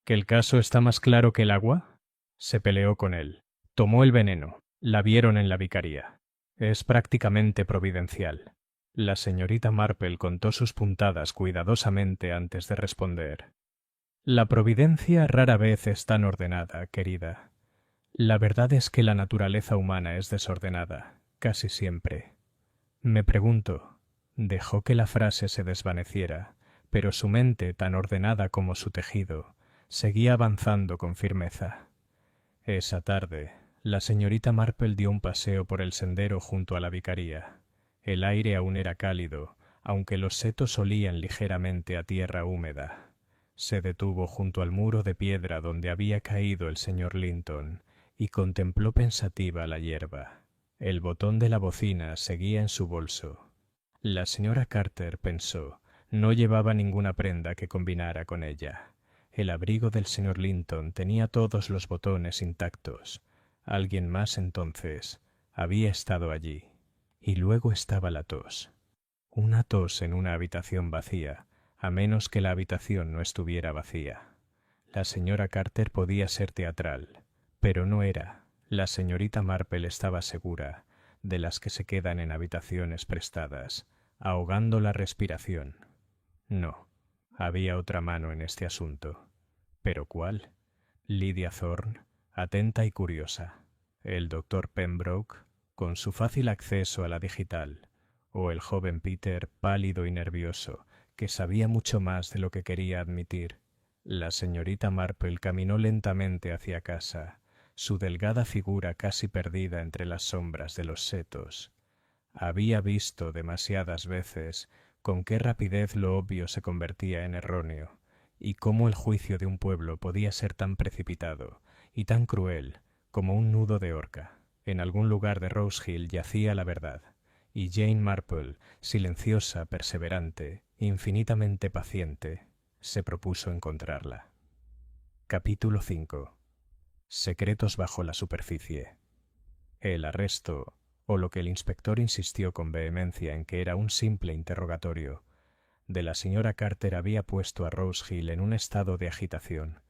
«que el caso está más claro que el agua?» Se peleó con él. Tomó el veneno. La vieron en la vicaría. Es prácticamente providencial. La señorita Marple contó sus puntadas cuidadosamente antes de responder. «La providencia rara vez es tan ordenada, querida. La verdad es que la naturaleza humana es desordenada, casi siempre. Me pregunto». Dejó que la frase se desvaneciera, pero su mente, tan ordenada como su tejido, seguía avanzando con firmeza. Esa tarde, la señorita Marple dio un paseo por el sendero junto a la vicaría. El aire aún era cálido, aunque los setos olían ligeramente a tierra húmeda. Se detuvo junto al muro de piedra donde había caído el señor Linton y contempló pensativa la hierba. El botón de la bocina seguía en su bolso. La señora Carter, pensó, no llevaba ninguna prenda que combinara con ella. El abrigo del señor Linton tenía todos los botones intactos. Alguien más, entonces, había estado allí. Y luego estaba la tos. Una tos en una habitación vacía, a menos que la habitación no estuviera vacía. La señora Carter podía ser teatral, pero no era. La señorita Marple estaba segura, de las que se quedan en habitaciones prestadas, ahogando la respiración. No, había otra mano en este asunto. ¿Pero cuál? Lydia Thorne, atenta y curiosa. El doctor Pembroke, con su fácil acceso a la digital. O el joven Peter, pálido y nervioso, que sabía mucho más de lo que quería admitir. La señorita Marple caminó lentamente hacia casa, su delgada figura casi perdida entre las sombras de los setos. Había visto demasiadas veces con qué rapidez lo obvio se convertía en erróneo, y cómo el juicio de un pueblo podía ser tan precipitado y tan cruel como un nudo de horca. En algún lugar de Rose Hill yacía la verdad, y Jane Marple, silenciosa, perseverante, infinitamente paciente, se propuso encontrarla. Capítulo 5. Secretos bajo la superficie. El arresto, o lo que el inspector insistió con vehemencia en que era un simple interrogatorio, de la señora Carter había puesto a Rose Hill en un estado de agitación.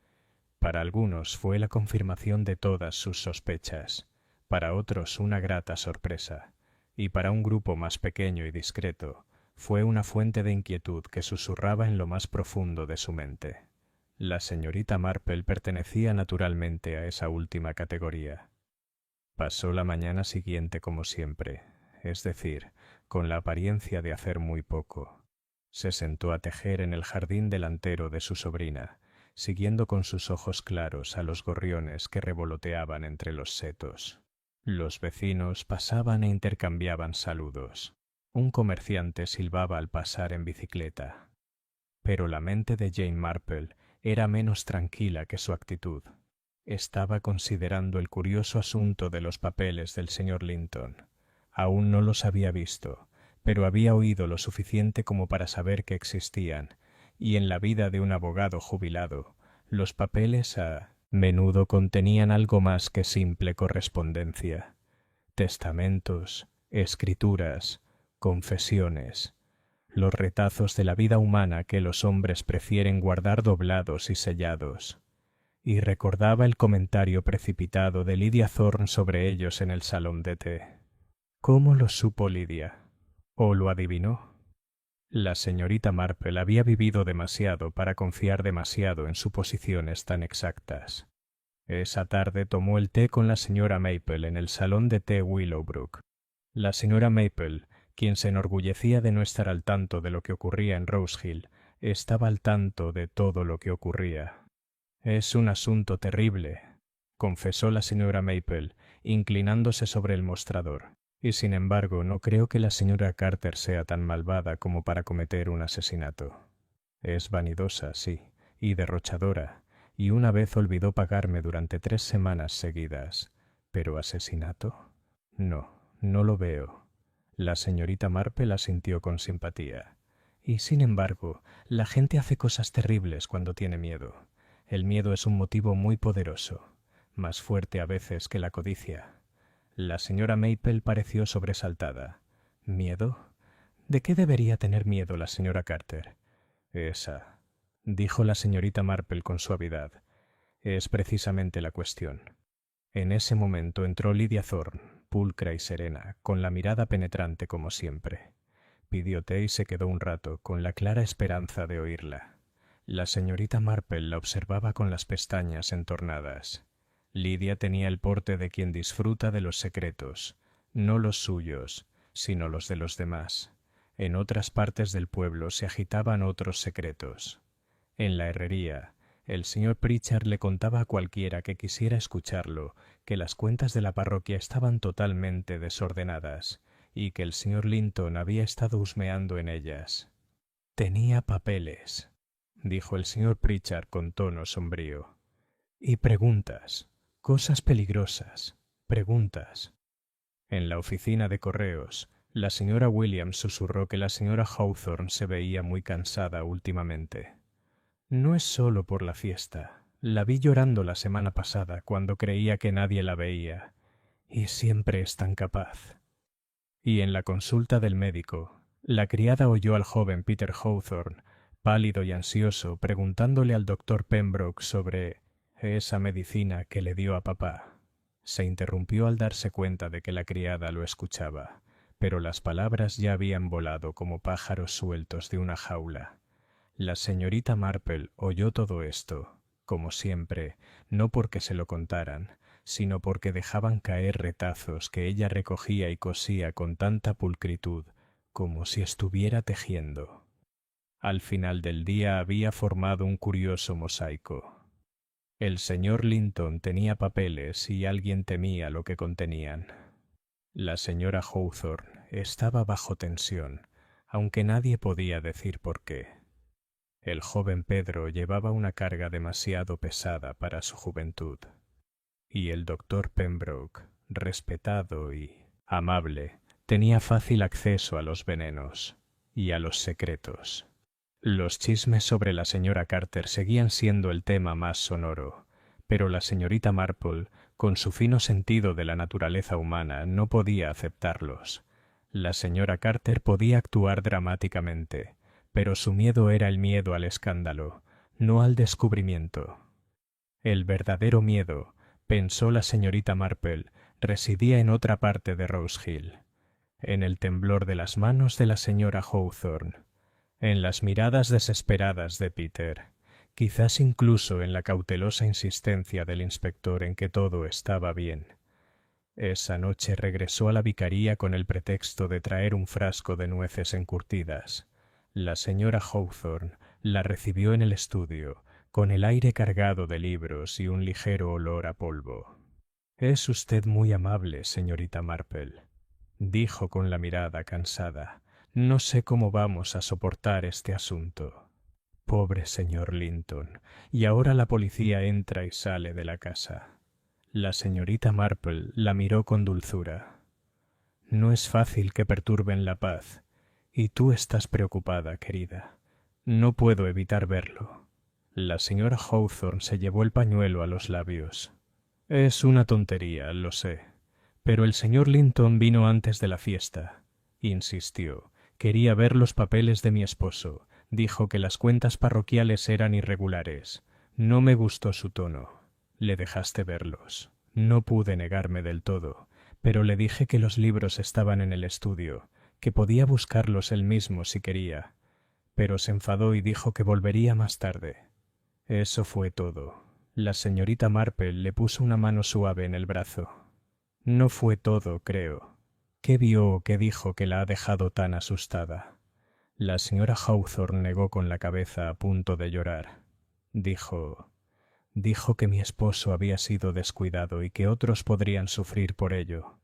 Para algunos fue la confirmación de todas sus sospechas, para otros una grata sorpresa, y para un grupo más pequeño y discreto fue una fuente de inquietud que susurraba en lo más profundo de su mente. La señorita Marple pertenecía naturalmente a esa última categoría. Pasó la mañana siguiente como siempre, es decir, con la apariencia de hacer muy poco. Se sentó a tejer en el jardín delantero de su sobrina, siguiendo con sus ojos claros a los gorriones que revoloteaban entre los setos. Los vecinos pasaban e intercambiaban saludos. Un comerciante silbaba al pasar en bicicleta. Pero la mente de Jane Marple era menos tranquila que su actitud. Estaba considerando el curioso asunto de los papeles del señor Linton. Aún no los había visto, pero había oído lo suficiente como para saber que existían, y en la vida de un abogado jubilado, los papeles a menudo contenían algo más que simple correspondencia. Testamentos, escrituras, confesiones. los retazos de la vida humana que los hombres prefieren guardar doblados y sellados, y recordaba el comentario precipitado de Lydia Thorne sobre ellos en el salón de té. ¿Cómo lo supo Lydia? ¿O lo adivinó? La señorita Marple había vivido demasiado para confiar demasiado en suposiciones tan exactas. Esa tarde tomó el té con la señora Maple en el salón de té Willowbrook. La señora Maple, quien se enorgullecía de no estar al tanto de lo que ocurría en Rose Hill, estaba al tanto de todo lo que ocurría. «Es un asunto terrible», confesó la señora Maple, inclinándose sobre el mostrador. «Y sin embargo no creo que la señora Carter sea tan malvada como para cometer un asesinato. Es vanidosa, sí, y derrochadora, y una vez olvidó pagarme durante 3 semanas seguidas. ¿Pero asesinato? No, no lo veo». La señorita Marple asintió con simpatía. «Y sin embargo, la gente hace cosas terribles cuando tiene miedo. El miedo es un motivo muy poderoso, más fuerte a veces que la codicia». La señora Maple pareció sobresaltada. «¿Miedo? ¿De qué debería tener miedo la señora Carter?» «Esa», dijo la señorita Marple con suavidad, «es precisamente la cuestión». En ese momento entró Lydia Thorne, pulcra y serena, con la mirada penetrante como siempre. Pidió té y se quedó un rato, con la clara esperanza de oírla. La señorita Marple la observaba con las pestañas entornadas. Lydia tenía el porte de quien disfruta de los secretos, no los suyos, sino los de los demás. En otras partes del pueblo se agitaban otros secretos. En la herrería, el señor Pritchard le contaba a cualquiera que quisiera escucharlo que las cuentas de la parroquia estaban totalmente desordenadas y que el señor Linton había estado husmeando en ellas. «Tenía papeles», dijo el señor Pritchard con tono sombrío, «y preguntas, cosas peligrosas, preguntas». En la oficina de correos, la señora Williams susurró que la señora Hawthorne se veía muy cansada últimamente. «No es solo por la fiesta. La vi llorando la semana pasada cuando creía que nadie la veía. Y siempre es tan capaz». Y en la consulta del médico, la criada oyó al joven Peter Hawthorne, pálido y ansioso, preguntándole al doctor Pembroke sobre esa medicina que le dio a papá. Se interrumpió al darse cuenta de que la criada lo escuchaba, pero las palabras ya habían volado como pájaros sueltos de una jaula. La señorita Marple oyó todo esto, como siempre, no porque se lo contaran, sino porque dejaban caer retazos que ella recogía y cosía con tanta pulcritud, como si estuviera tejiendo. Al final del día había formado un curioso mosaico. El señor Linton tenía papeles y alguien temía lo que contenían. La señora Hawthorne estaba bajo tensión, aunque nadie podía decir por qué. El joven Pedro llevaba una carga demasiado pesada para su juventud. Y el doctor Pembroke, respetado y amable, tenía fácil acceso a los venenos y a los secretos. Los chismes sobre la señora Carter seguían siendo el tema más sonoro, pero la señorita Marple, con su fino sentido de la naturaleza humana, no podía aceptarlos. La señora Carter podía actuar dramáticamente, pero su miedo era el miedo al escándalo, no al descubrimiento. El verdadero miedo, pensó la señorita Marple, residía en otra parte de Rose Hill, en el temblor de las manos de la señora Hawthorne, en las miradas desesperadas de Peter, quizás incluso en la cautelosa insistencia del inspector en que todo estaba bien. Esa noche regresó a la vicaría con el pretexto de traer un frasco de nueces encurtidas. La señora Hawthorne la recibió en el estudio, con el aire cargado de libros y un ligero olor a polvo. «Es usted muy amable, señorita Marple», dijo con la mirada cansada. «No sé cómo vamos a soportar este asunto». «Pobre señor Linton. Y ahora la policía entra y sale de la casa». La señorita Marple la miró con dulzura. «No es fácil que perturben la paz. Y tú estás preocupada, querida. No puedo evitar verlo». La señora Hawthorne se llevó el pañuelo a los labios. «Es una tontería, lo sé. Pero el señor Linton vino antes de la fiesta», insistió, Quería ver los papeles de mi esposo. Dijo que las cuentas parroquiales eran irregulares. No me gustó su tono. Le dejaste verlos. No pude negarme del todo, pero le dije que los libros estaban en el estudio, que podía buscarlos él mismo si quería. Pero se enfadó y dijo que volvería más tarde. Eso fue todo. La señorita Marple le puso una mano suave en el brazo. No fue todo, creo. ¿Qué vio o qué dijo que la ha dejado tan asustada? La señora Hawthorne negó con la cabeza a punto de llorar. Dijo que mi esposo había sido descuidado y que otros podrían sufrir por ello.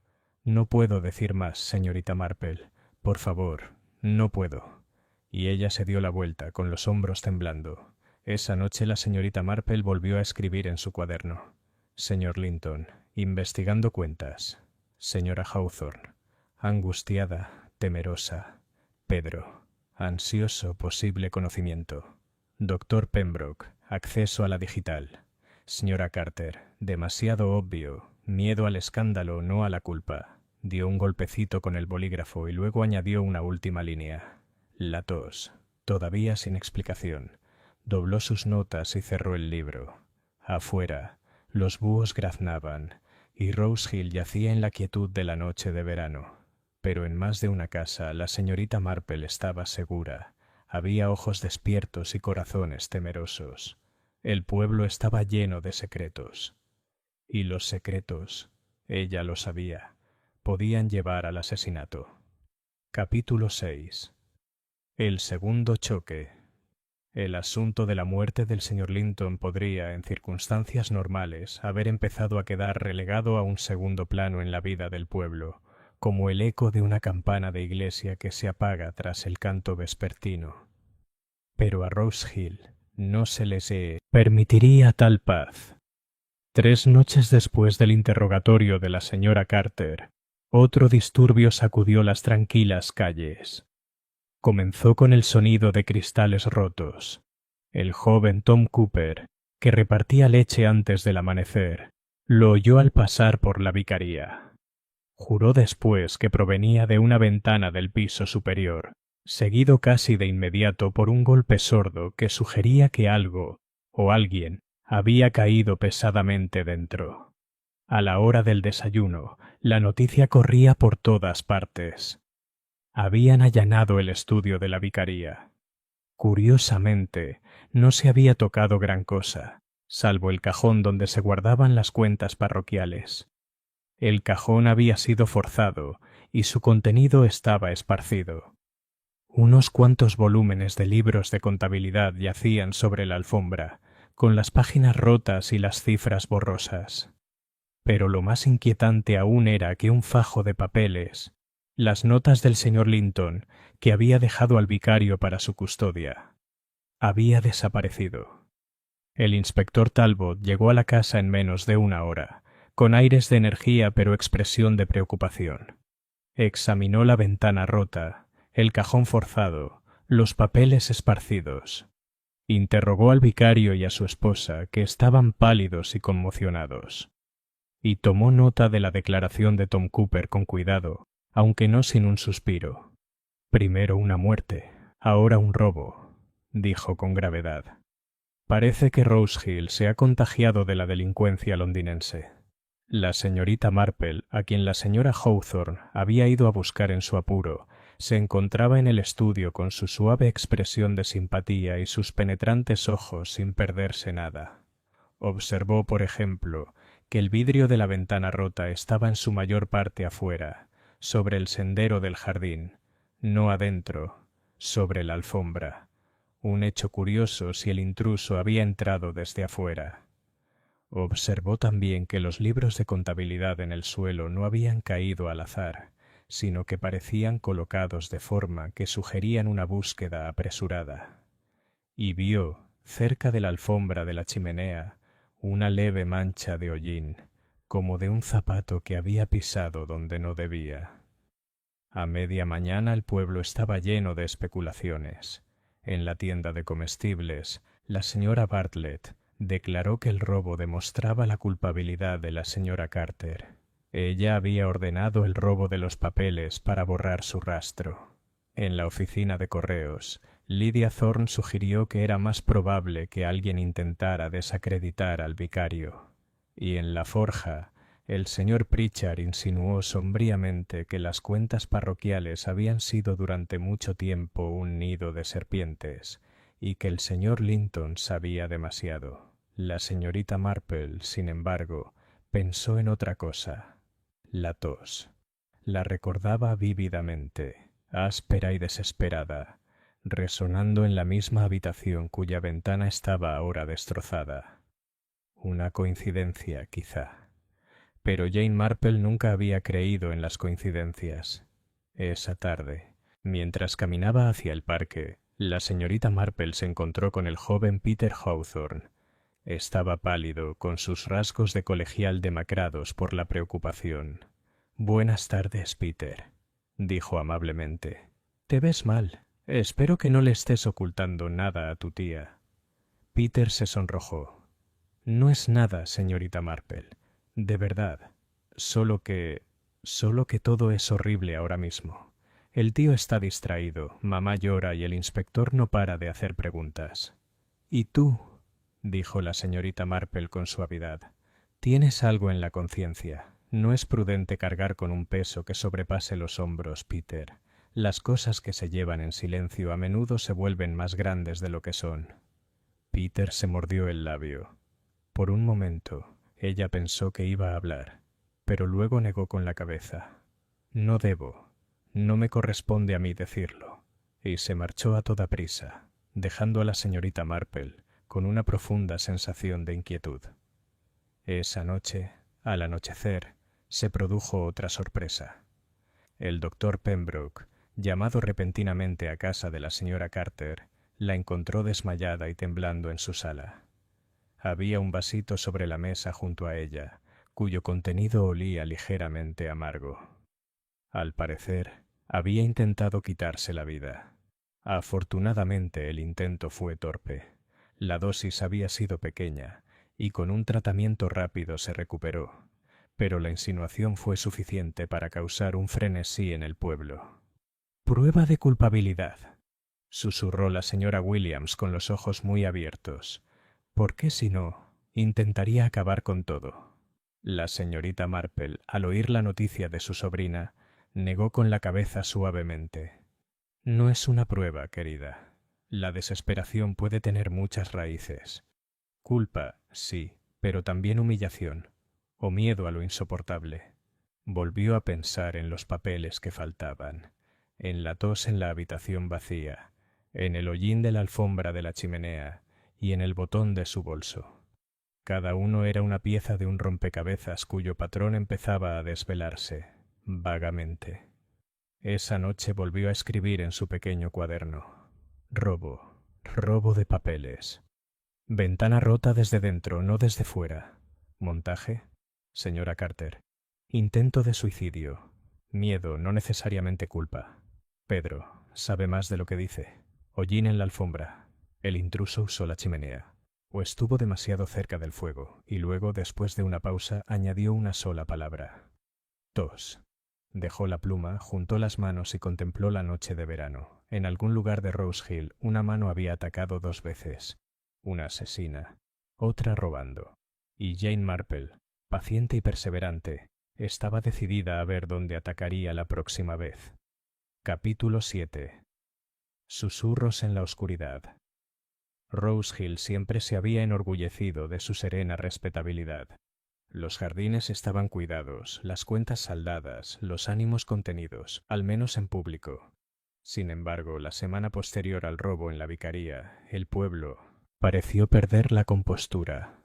No puedo decir más, señorita Marple. Por favor, no puedo. Y ella se dio la vuelta, con los hombros temblando. Esa noche la señorita Marple volvió a escribir en su cuaderno. Señor Linton, investigando cuentas. Señora Hawthorne, angustiada, temerosa. Pedro, ansioso posible conocimiento. Doctor Pembroke, acceso a la digital. Señora Carter, demasiado obvio, miedo al escándalo, no a la culpa. Dio un golpecito con el bolígrafo y luego añadió una última línea. La tos, todavía sin explicación. Dobló sus notas y cerró el libro. Afuera, los búhos graznaban, y Rose Hill yacía en la quietud de la noche de verano. Pero en más de una casa la señorita Marple estaba segura. Había ojos despiertos y corazones temerosos. El pueblo estaba lleno de secretos. Y los secretos, ella lo sabía, podían llevar al asesinato. Capítulo 6. El segundo choque. El asunto de la muerte del señor Linton podría, en circunstancias normales, haber empezado a quedar relegado a un segundo plano en la vida del pueblo, como el eco de una campana de iglesia que se apaga tras el canto vespertino. Pero a Rose Hill no se les permitiría tal paz. 3 noches después del interrogatorio de la señora Carter, otro disturbio sacudió las tranquilas calles. Comenzó con el sonido de cristales rotos. El joven Tom Cooper, que repartía leche antes del amanecer, lo oyó al pasar por la vicaría. Juró después que provenía de una ventana del piso superior, seguido casi de inmediato por un golpe sordo que sugería que algo, o alguien, había caído pesadamente dentro. A la hora del desayuno, la noticia corría por todas partes. Habían allanado el estudio de la vicaría. Curiosamente, no se había tocado gran cosa, salvo el cajón donde se guardaban las cuentas parroquiales. El cajón había sido forzado y su contenido estaba esparcido. Unos cuantos volúmenes de libros de contabilidad yacían sobre la alfombra, con las páginas rotas y las cifras borrosas. Pero lo más inquietante aún era que un fajo de papeles, las notas del señor Linton, que había dejado al vicario para su custodia, había desaparecido. El inspector Talbot llegó a la casa en menos de 1 hora, con aires de energía pero expresión de preocupación. Examinó la ventana rota, el cajón forzado, los papeles esparcidos. Interrogó al vicario y a su esposa, que estaban pálidos y conmocionados. Y tomó nota de la declaración de Tom Cooper con cuidado, aunque no sin un suspiro. Primero una muerte, ahora un robo, dijo con gravedad. Parece que Rose Hill se ha contagiado de la delincuencia londinense. La señorita Marple, a quien la señora Hawthorne había ido a buscar en su apuro, se encontraba en el estudio con su suave expresión de simpatía y sus penetrantes ojos sin perderse nada. Observó, por ejemplo, que el vidrio de la ventana rota estaba en su mayor parte afuera, sobre el sendero del jardín, no adentro, sobre la alfombra. Un hecho curioso si el intruso había entrado desde afuera. Observó también que los libros de contabilidad en el suelo no habían caído al azar, sino que parecían colocados de forma que sugerían una búsqueda apresurada. Y vio, cerca de la alfombra de la chimenea, una leve mancha de hollín, como de un zapato que había pisado donde no debía. A media mañana el pueblo estaba lleno de especulaciones. En la tienda de comestibles, la señora Bartlett declaró que el robo demostraba la culpabilidad de la señora Carter. Ella había ordenado el robo de los papeles para borrar su rastro. En la oficina de correos, Lydia Thorne sugirió que era más probable que alguien intentara desacreditar al vicario. Y en la forja, el señor Pritchard insinuó sombríamente que las cuentas parroquiales habían sido durante mucho tiempo un nido de serpientes, y que el señor Linton sabía demasiado. La señorita Marple, sin embargo, pensó en otra cosa: la tos. La recordaba vívidamente, áspera y desesperada, resonando en la misma habitación cuya ventana estaba ahora destrozada. Una coincidencia, quizá. Pero Jane Marple nunca había creído en las coincidencias. Esa tarde, mientras caminaba hacia el parque, la señorita Marple se encontró con el joven Peter Hawthorne. Estaba pálido, con sus rasgos de colegial demacrados por la preocupación. «Buenas tardes, Peter», dijo amablemente. «Te ves mal. Espero que no le estés ocultando nada a tu tía». Peter se sonrojó. «No es nada, señorita Marple. De verdad. Solo que todo es horrible ahora mismo. El tío está distraído, mamá llora y el inspector no para de hacer preguntas». «¿Y tú?», dijo la señorita Marple con suavidad. «Tienes algo en la conciencia. No es prudente cargar con un peso que sobrepase los hombros, Peter. Las cosas que se llevan en silencio a menudo se vuelven más grandes de lo que son». Peter se mordió el labio. Por un momento, ella pensó que iba a hablar, pero luego negó con la cabeza. «No debo. No me corresponde a mí decirlo». Y se marchó a toda prisa, dejando a la señorita Marple con una profunda sensación de inquietud. Esa noche, al anochecer, se produjo otra sorpresa. El doctor Pembroke, llamado repentinamente a casa de la señora Carter, la encontró desmayada y temblando en su sala. Había un vasito sobre la mesa junto a ella, cuyo contenido olía ligeramente amargo. Al parecer, había intentado quitarse la vida. Afortunadamente el intento fue torpe. La dosis había sido pequeña, y con un tratamiento rápido se recuperó, pero la insinuación fue suficiente para causar un frenesí en el pueblo. «Prueba de culpabilidad», susurró la señora Williams con los ojos muy abiertos. «¿Por qué, si no, intentaría acabar con todo?» La señorita Marple, al oír la noticia de su sobrina, negó con la cabeza suavemente. «No es una prueba, querida. La desesperación puede tener muchas raíces. Culpa, sí, pero también humillación, o miedo a lo insoportable». Volvió a pensar en los papeles que faltaban, en la tos en la habitación vacía, en el hollín de la alfombra de la chimenea y en el botón de su bolso. Cada uno era una pieza de un rompecabezas cuyo patrón empezaba a desvelarse, vagamente. Esa noche volvió a escribir en su pequeño cuaderno: robo de papeles. Ventana rota desde dentro, no desde fuera. Montaje: señora Carter. Intento de suicidio. Miedo, no necesariamente culpa. Pedro, sabe más de lo que dice. Hollín en la alfombra. El intruso usó la chimenea. O estuvo demasiado cerca del fuego, y luego, después de una pausa, añadió una sola palabra: tos. Dejó la pluma, juntó las manos y contempló la noche de verano. En algún lugar de Rose Hill, una mano había atacado 2 veces. Una asesina, otra robando. Y Jane Marple, paciente y perseverante, estaba decidida a ver dónde atacaría la próxima vez. Capítulo 7. Susurros en la oscuridad. Rose Hill siempre se había enorgullecido de su serena respetabilidad. Los jardines estaban cuidados, las cuentas saldadas, los ánimos contenidos, al menos en público. Sin embargo, la semana posterior al robo en la vicaría, el pueblo pareció perder la compostura.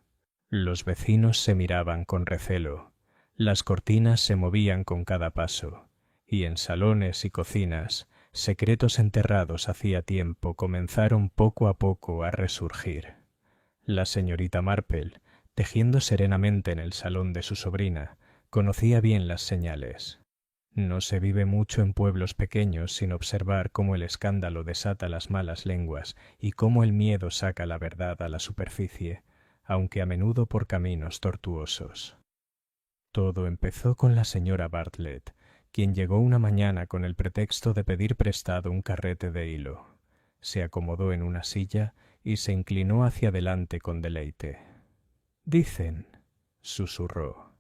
Los vecinos se miraban con recelo, las cortinas se movían con cada paso, y en salones y cocinas, secretos enterrados hacía tiempo comenzaron poco a poco a resurgir. La señorita Marple, tejiendo serenamente en el salón de su sobrina, conocía bien las señales. No se vive mucho en pueblos pequeños sin observar cómo el escándalo desata las malas lenguas y cómo el miedo saca la verdad a la superficie, aunque a menudo por caminos tortuosos. Todo empezó con la señora Bartlett, quien llegó una mañana con el pretexto de pedir prestado un carrete de hilo. Se acomodó en una silla y se inclinó hacia adelante con deleite. «Dicen», susurró,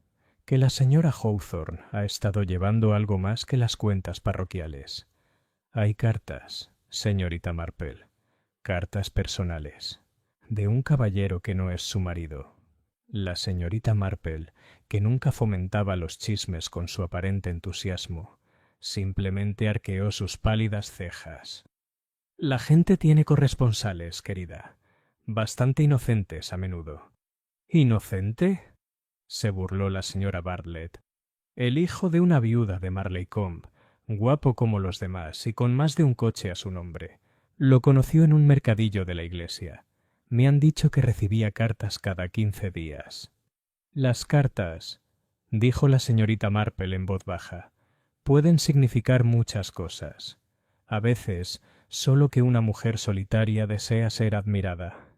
«que la señora Hawthorne ha estado llevando algo más que las cuentas parroquiales. Hay cartas, señorita Marple, cartas personales, de un caballero que no es su marido». La señorita Marple, que nunca fomentaba los chismes con su aparente entusiasmo, simplemente arqueó sus pálidas cejas. «La gente tiene corresponsales, querida, bastante inocentes a menudo». «¿Inocente?», se burló la señora Bartlett. «El hijo de una viuda de Marleycombe, guapo como los demás y con más de un coche a su nombre. Lo conoció en un mercadillo de la iglesia. Me han dicho que recibía cartas cada 15 días. Las cartas», dijo la señorita Marple en voz baja, «pueden significar muchas cosas. A veces, solo que una mujer solitaria desea ser admirada».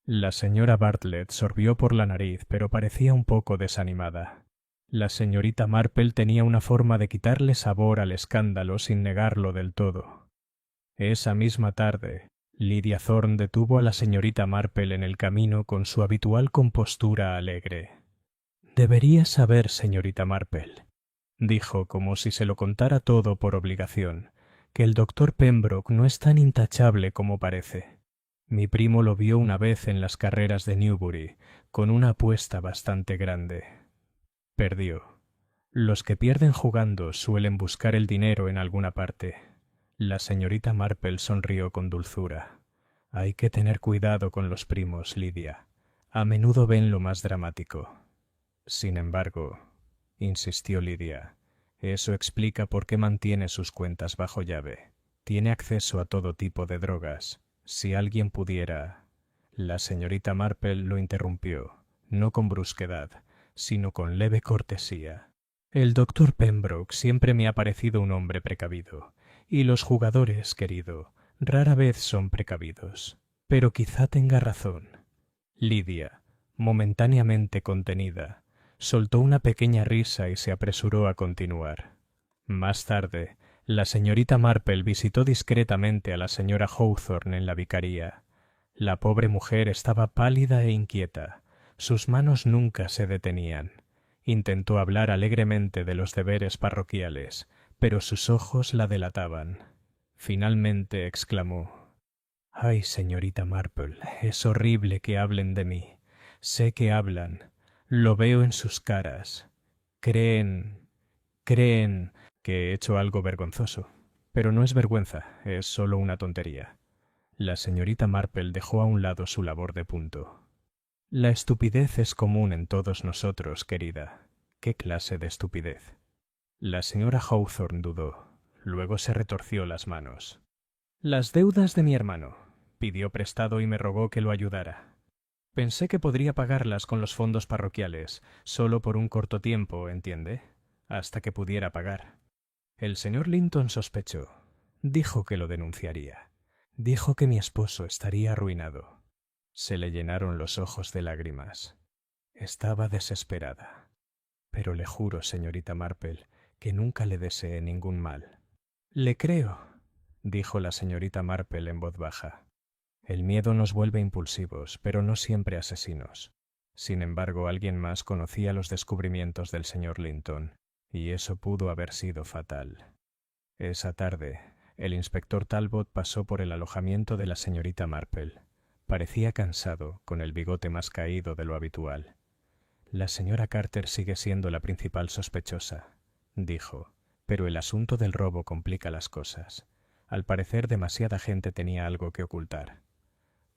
La señora Bartlett sorbió por la nariz, pero parecía un poco desanimada. La señorita Marple tenía una forma de quitarle sabor al escándalo sin negarlo del todo. Esa misma tarde, Lydia Thorne detuvo a la señorita Marple en el camino con su habitual compostura alegre. «Debería saber, señorita Marple», dijo como si se lo contara todo por obligación, «que el doctor Pembroke no es tan intachable como parece. Mi primo lo vio una vez en las carreras de Newbury, con una apuesta bastante grande. Perdió. Los que pierden jugando suelen buscar el dinero en alguna parte». La señorita Marple sonrió con dulzura. «Hay que tener cuidado con los primos, Lydia. A menudo ven lo más dramático». «Sin embargo», insistió Lydia, «eso explica por qué mantiene sus cuentas bajo llave. Tiene acceso a todo tipo de drogas. Si alguien pudiera...». La señorita Marple lo interrumpió, no con brusquedad, sino con leve cortesía. «El doctor Pembroke siempre me ha parecido un hombre precavido, y los jugadores, querido, rara vez son precavidos. Pero quizá tenga razón». Lydia, momentáneamente contenida, soltó una pequeña risa y se apresuró a continuar. Más tarde, la señorita Marple visitó discretamente a la señora Hawthorne en la vicaría. La pobre mujer estaba pálida e inquieta. Sus manos nunca se detenían. Intentó hablar alegremente de los deberes parroquiales, pero sus ojos la delataban. Finalmente exclamó: «Ay, señorita Marple, es horrible que hablen de mí. Sé que hablan. Lo veo en sus caras. Creen que he hecho algo vergonzoso. Pero no es vergüenza, es solo una tontería». La señorita Marple dejó a un lado su labor de punto. «La estupidez es común en todos nosotros, querida». «¿Qué clase de estupidez?». La señora Hawthorne dudó. Luego se retorció las manos. «Las deudas de mi hermano. Pidió prestado y me rogó que lo ayudara. Pensé que podría pagarlas con los fondos parroquiales, solo por un corto tiempo, ¿entiende? Hasta que pudiera pagar. El señor Linton sospechó. Dijo que lo denunciaría. Dijo que mi esposo estaría arruinado». Se le llenaron los ojos de lágrimas. Estaba desesperada. «Pero le juro, señorita Marple, que nunca le deseé ningún mal». «Le creo», dijo la señorita Marple en voz baja. «El miedo nos vuelve impulsivos, pero no siempre asesinos». Sin embargo, alguien más conocía los descubrimientos del señor Linton, y eso pudo haber sido fatal. Esa tarde, el inspector Talbot pasó por el alojamiento de la señorita Marple. Parecía cansado, con el bigote más caído de lo habitual. «La señora Carter sigue siendo la principal sospechosa», dijo, «pero el asunto del robo complica las cosas. Al parecer demasiada gente tenía algo que ocultar».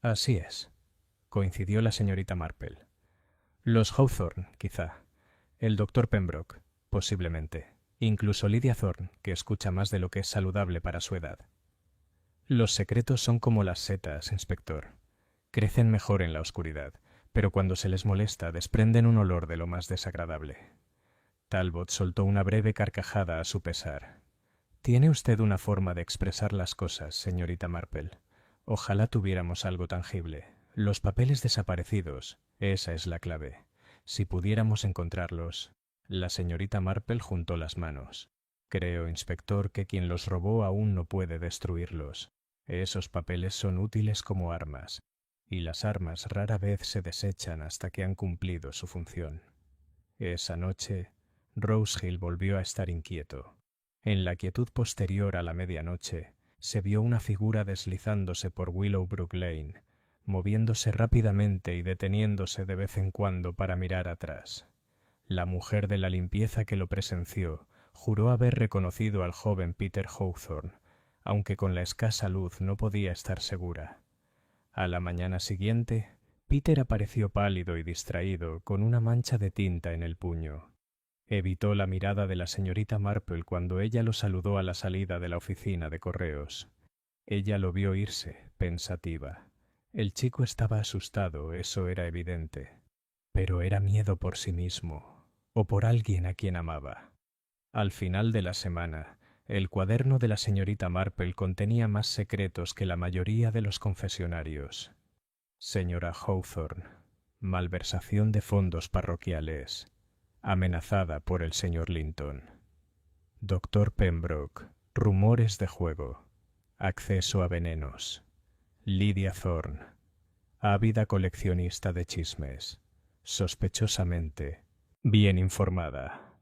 «Así es», coincidió la señorita Marple. «Los Hawthorne, quizá. El doctor Pembroke, posiblemente. Incluso Lydia Thorne, que escucha más de lo que es saludable para su edad». «Los secretos son como las setas, inspector. Crecen mejor en la oscuridad, pero cuando se les molesta desprenden un olor de lo más desagradable». Talbot soltó una breve carcajada a su pesar. «Tiene usted una forma de expresar las cosas, señorita Marple. Ojalá tuviéramos algo tangible. Los papeles desaparecidos, esa es la clave. Si pudiéramos encontrarlos». La señorita Marple juntó las manos. Creo, inspector, que quien los robó aún no puede destruirlos. Esos papeles son útiles como armas, y las armas rara vez se desechan hasta que han cumplido su función. Esa noche, Rose Hill volvió a estar inquieto. En la quietud posterior a la medianoche, se vio una figura deslizándose por Willowbrook Lane, moviéndose rápidamente y deteniéndose de vez en cuando para mirar atrás. La mujer de la limpieza que lo presenció juró haber reconocido al joven Peter Hawthorne, aunque con la escasa luz no podía estar segura. A la mañana siguiente, Peter apareció pálido y distraído, con una mancha de tinta en el puño. Evitó la mirada de la señorita Marple cuando ella lo saludó a la salida de la oficina de correos. Ella lo vio irse, pensativa. El chico estaba asustado, eso era evidente. Pero era miedo por sí mismo, o por alguien a quien amaba. Al final de la semana, el cuaderno de la señorita Marple contenía más secretos que la mayoría de los confesionarios. Señora Hawthorne, malversación de fondos parroquiales, amenazada por el señor Linton. Doctor Pembroke, rumores de juego, acceso a venenos. Lydia Thorne, ávida coleccionista de chismes, sospechosamente bien informada.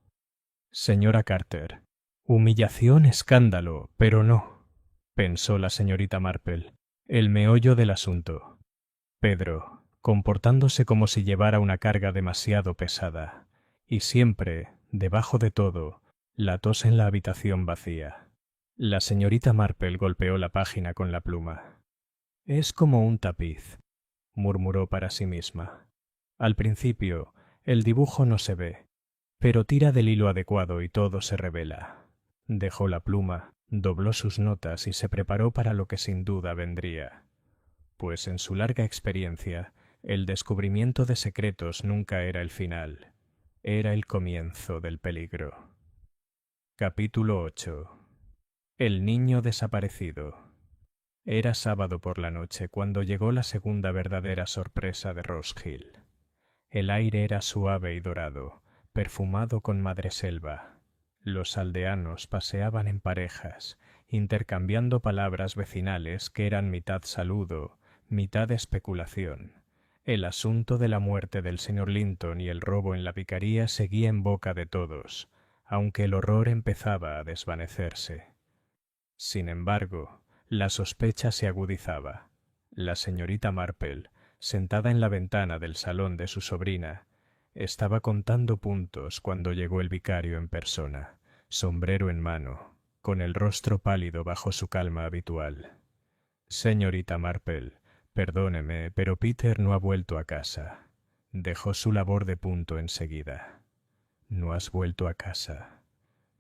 Señora Carter, humillación, escándalo, pero no, pensó la señorita Marple, el meollo del asunto. Pedro, comportándose como si llevara una carga demasiado pesada, y siempre, debajo de todo, la tos en la habitación vacía. La señorita Marple golpeó la página con la pluma. Es como un tapiz, murmuró para sí misma. Al principio, el dibujo no se ve, pero tira del hilo adecuado y todo se revela. Dejó la pluma, dobló sus notas y se preparó para lo que sin duda vendría. Pues en su larga experiencia, el descubrimiento de secretos nunca era el final, era el comienzo del peligro. Capítulo 8. El niño desaparecido. Era sábado por la noche cuando llegó la segunda verdadera sorpresa de Rose Hill. El aire era suave y dorado, perfumado con madreselva. Los aldeanos paseaban en parejas, intercambiando palabras vecinales que eran mitad saludo, mitad especulación. El asunto de la muerte del señor Linton y el robo en la vicaría seguía en boca de todos, aunque el horror empezaba a desvanecerse. Sin embargo, la sospecha se agudizaba. La señorita Marple, sentada en la ventana del salón de su sobrina, estaba contando puntos cuando llegó el vicario en persona, sombrero en mano, con el rostro pálido bajo su calma habitual. Señorita Marple, perdóneme, pero Peter no ha vuelto a casa. Dejó su labor de punto enseguida. No has vuelto a casa.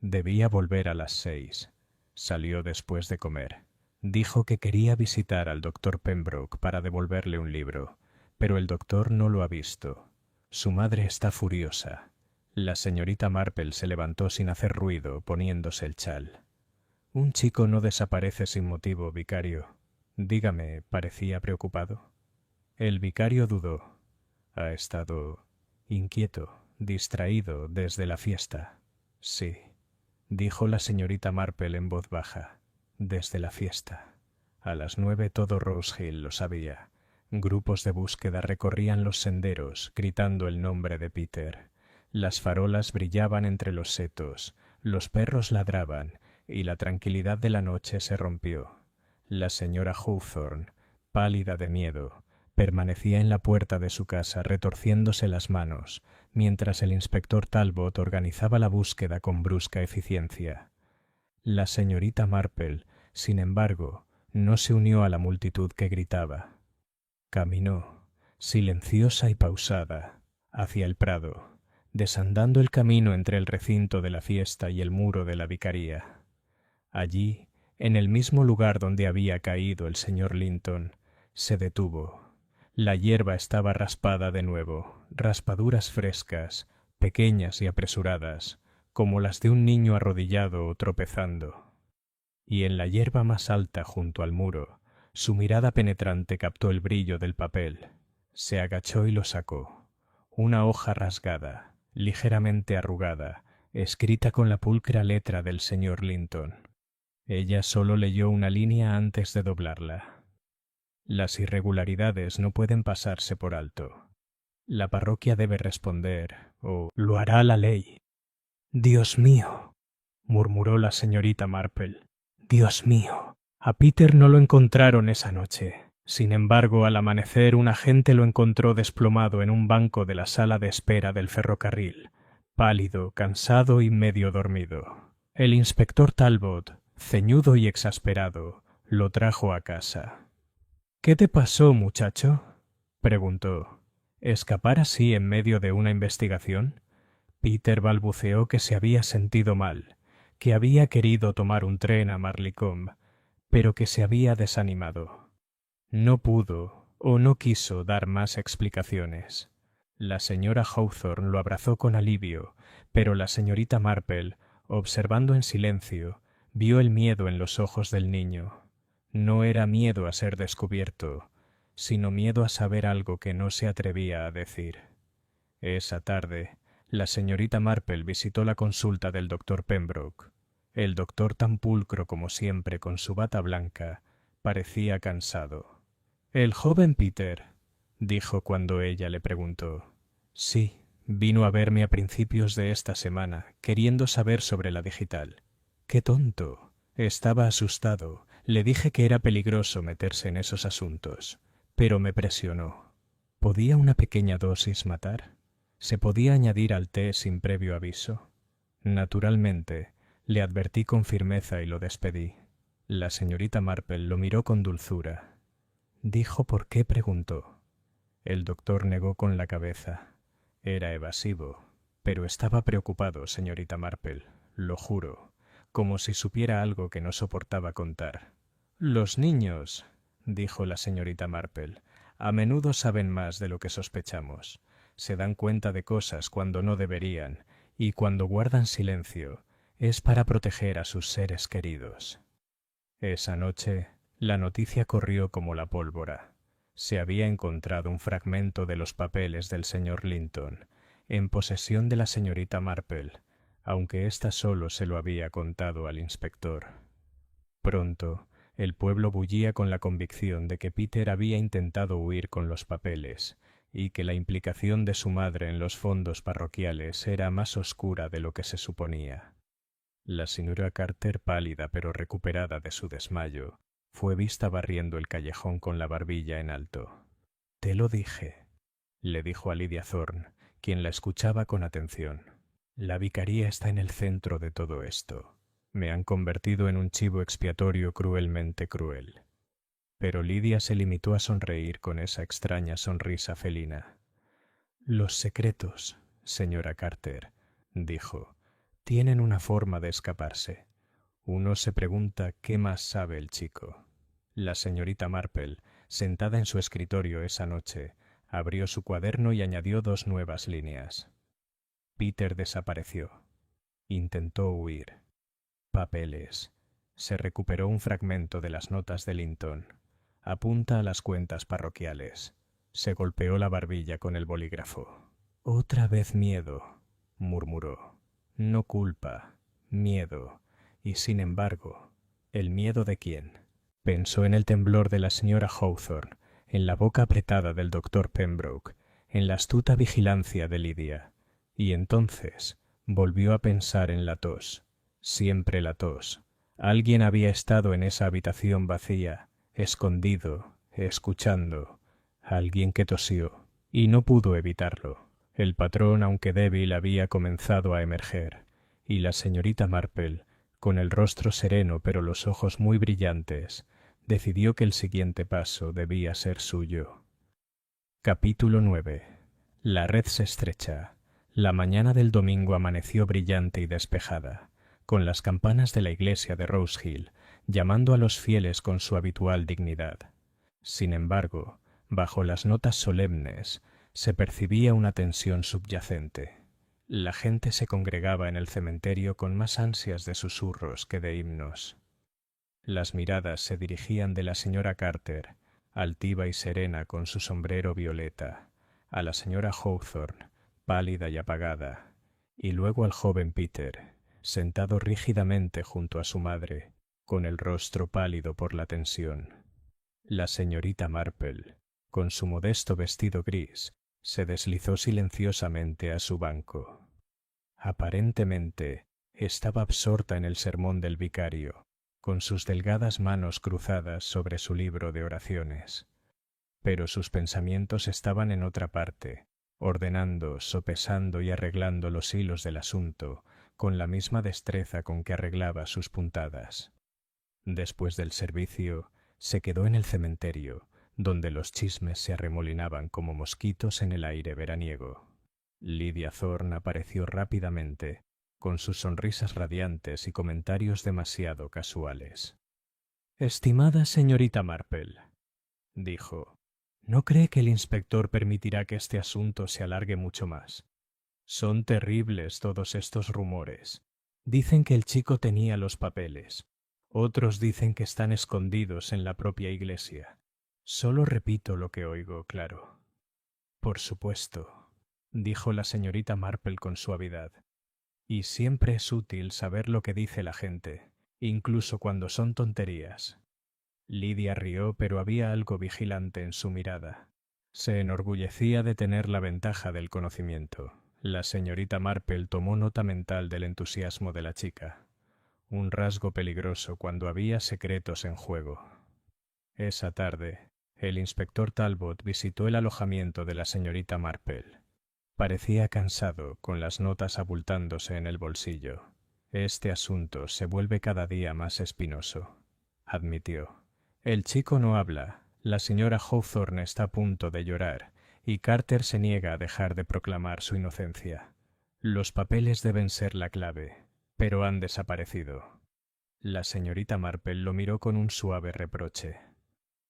Debía volver a las 6. Salió después de comer. Dijo que quería visitar al doctor Pembroke para devolverle un libro, pero el doctor no lo ha visto. Su madre está furiosa. La señorita Marple se levantó sin hacer ruido, poniéndose el chal. Un chico no desaparece sin motivo, vicario. Dígame, ¿parecía preocupado? El vicario dudó. Ha estado inquieto, distraído desde la fiesta. Sí, dijo la señorita Marple en voz baja. Desde la fiesta. A las 9 todo Rose Hill lo sabía. Grupos de búsqueda recorrían los senderos, gritando el nombre de Peter. Las farolas brillaban entre los setos, los perros ladraban, y la tranquilidad de la noche se rompió. La señora Hawthorne, pálida de miedo, permanecía en la puerta de su casa retorciéndose las manos, mientras el inspector Talbot organizaba la búsqueda con brusca eficiencia. La señorita Marple, sin embargo, no se unió a la multitud que gritaba. Caminó, silenciosa y pausada, hacia el prado, desandando el camino entre el recinto de la fiesta y el muro de la vicaría. Allí, en el mismo lugar donde había caído el señor Linton, se detuvo. La hierba estaba raspada de nuevo, raspaduras frescas, pequeñas y apresuradas, como las de un niño arrodillado o tropezando. Y en la hierba más alta junto al muro, su mirada penetrante captó el brillo del papel. Se agachó y lo sacó. Una hoja rasgada, ligeramente arrugada, escrita con la pulcra letra del señor Linton. Ella solo leyó una línea antes de doblarla. Las irregularidades no pueden pasarse por alto. La parroquia debe responder, o lo hará la ley. «Dios mío», murmuró la señorita Marple. «Dios mío». A Peter no lo encontraron esa noche. Sin embargo, al amanecer un agente lo encontró desplomado en un banco de la sala de espera del ferrocarril, pálido, cansado y medio dormido. El inspector Talbot, ceñudo y exasperado, lo trajo a casa. «¿Qué te pasó, muchacho?», preguntó. ¿Escapar así en medio de una investigación? Peter balbuceó que se había sentido mal, que había querido tomar un tren a Marlicombe, pero que se había desanimado. No pudo o no quiso dar más explicaciones. La señora Hawthorne lo abrazó con alivio, pero la señorita Marple, observando en silencio, vio el miedo en los ojos del niño. No era miedo a ser descubierto, sino miedo a saber algo que no se atrevía a decir. Esa tarde, la señorita Marple visitó la consulta del doctor Pembroke. El doctor, tan pulcro como siempre con su bata blanca, parecía cansado. «¿El joven Peter?», dijo cuando ella le preguntó. «Sí, vino a verme a principios de esta semana, queriendo saber sobre la digital». «¡Qué tonto!». Estaba asustado. Le dije que era peligroso meterse en esos asuntos, pero me presionó. ¿Podía una pequeña dosis matar? ¿Se podía añadir al té sin previo aviso? Naturalmente, le advertí con firmeza y lo despedí. La señorita Marple lo miró con dulzura. «¿Dijo por qué?», preguntó. El doctor negó con la cabeza. Era evasivo, pero estaba preocupado, señorita Marple, lo juro, como si supiera algo que no soportaba contar. «Los niños», dijo la señorita Marple, «a menudo saben más de lo que sospechamos. Se dan cuenta de cosas cuando no deberían, y cuando guardan silencio es para proteger a sus seres queridos». Esa noche, la noticia corrió como la pólvora. Se había encontrado un fragmento de los papeles del señor Linton, en posesión de la señorita Marple, aunque ésta solo se lo había contado al inspector. Pronto, el pueblo bullía con la convicción de que Peter había intentado huir con los papeles, y que la implicación de su madre en los fondos parroquiales era más oscura de lo que se suponía. La señora Carter, pálida pero recuperada de su desmayo, fue vista barriendo el callejón con la barbilla en alto. «Te lo dije», le dijo a Lydia Thorne, quien la escuchaba con atención. «La vicaría está en el centro de todo esto. Me han convertido en un chivo expiatorio cruelmente cruel». Pero Lydia se limitó a sonreír con esa extraña sonrisa felina. «Los secretos, señora Carter», dijo, «tienen una forma de escaparse. Uno se pregunta qué más sabe el chico». La señorita Marple, sentada en su escritorio esa noche, abrió su cuaderno y añadió 2 nuevas líneas. Peter desapareció. Intentó huir. Papeles. Se recuperó un fragmento de las notas de Linton. Apunta a las cuentas parroquiales. Se golpeó la barbilla con el bolígrafo. «Otra vez miedo», murmuró. «No culpa, miedo. Y sin embargo, ¿el miedo de quién?». Pensó en el temblor de la señora Hawthorne, en la boca apretada del doctor Pembroke, en la astuta vigilancia de Lydia. Y entonces volvió a pensar en la tos. Siempre la tos. Alguien había estado en esa habitación vacía, escondido, escuchando. Alguien que tosió, y no pudo evitarlo. El patrón, aunque débil, había comenzado a emerger, y la señorita Marple, con el rostro sereno pero los ojos muy brillantes, decidió que el siguiente paso debía ser suyo. Capítulo 9. La red se estrecha. La mañana del domingo amaneció brillante y despejada, con las campanas de la iglesia de Rose Hill llamando a los fieles con su habitual dignidad. Sin embargo, bajo las notas solemnes, se percibía una tensión subyacente. La gente se congregaba en el cementerio con más ansias de susurros que de himnos. Las miradas se dirigían de la señora Carter, altiva y serena con su sombrero violeta, a la señora Hawthorne, pálida y apagada, y luego al joven Peter, sentado rígidamente junto a su madre, con el rostro pálido por la tensión. La señorita Marple, con su modesto vestido gris, se deslizó silenciosamente a su banco. Aparentemente, estaba absorta en el sermón del vicario, con sus delgadas manos cruzadas sobre su libro de oraciones. Pero sus pensamientos estaban en otra parte, ordenando, sopesando y arreglando los hilos del asunto, con la misma destreza con que arreglaba sus puntadas. Después del servicio, se quedó en el cementerio, donde los chismes se arremolinaban como mosquitos en el aire veraniego. Lydia Thorne apareció rápidamente, con sus sonrisas radiantes y comentarios demasiado casuales. «Estimada señorita Marple», dijo, «¿no cree que el inspector permitirá que este asunto se alargue mucho más? Son terribles todos estos rumores. Dicen que el chico tenía los papeles. Otros dicen que están escondidos en la propia iglesia. Solo repito lo que oigo, claro». «Por supuesto», dijo la señorita Marple con suavidad. «Y siempre es útil saber lo que dice la gente, incluso cuando son tonterías». Lydia rió, pero había algo vigilante en su mirada. Se enorgullecía de tener la ventaja del conocimiento. La señorita Marple tomó nota mental del entusiasmo de la chica, un rasgo peligroso cuando había secretos en juego. Esa tarde, el inspector Talbot visitó el alojamiento de la señorita Marple. Parecía cansado, con las notas abultándose en el bolsillo. «Este asunto se vuelve cada día más espinoso», admitió. «El chico no habla, la señora Hawthorne está a punto de llorar, y Carter se niega a dejar de proclamar su inocencia. Los papeles deben ser la clave, pero han desaparecido». La señorita Marple lo miró con un suave reproche.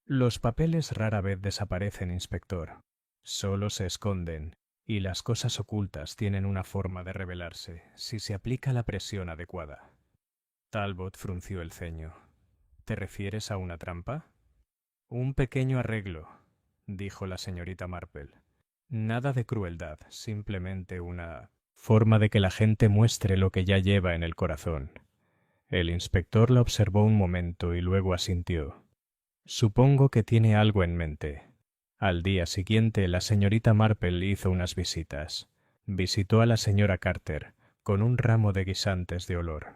«Los papeles rara vez desaparecen, inspector. Solo se esconden, y las cosas ocultas tienen una forma de revelarse si se aplica la presión adecuada». Talbot frunció el ceño. «¿Te refieres a una trampa?» «Un pequeño arreglo», dijo la señorita Marple. «Nada de crueldad, simplemente una forma de que la gente muestre lo que ya lleva en el corazón». El inspector la observó un momento y luego asintió. «Supongo que tiene algo en mente». Al día siguiente, la señorita Marple hizo unas visitas. Visitó a la señora Carter, con un ramo de guisantes de olor.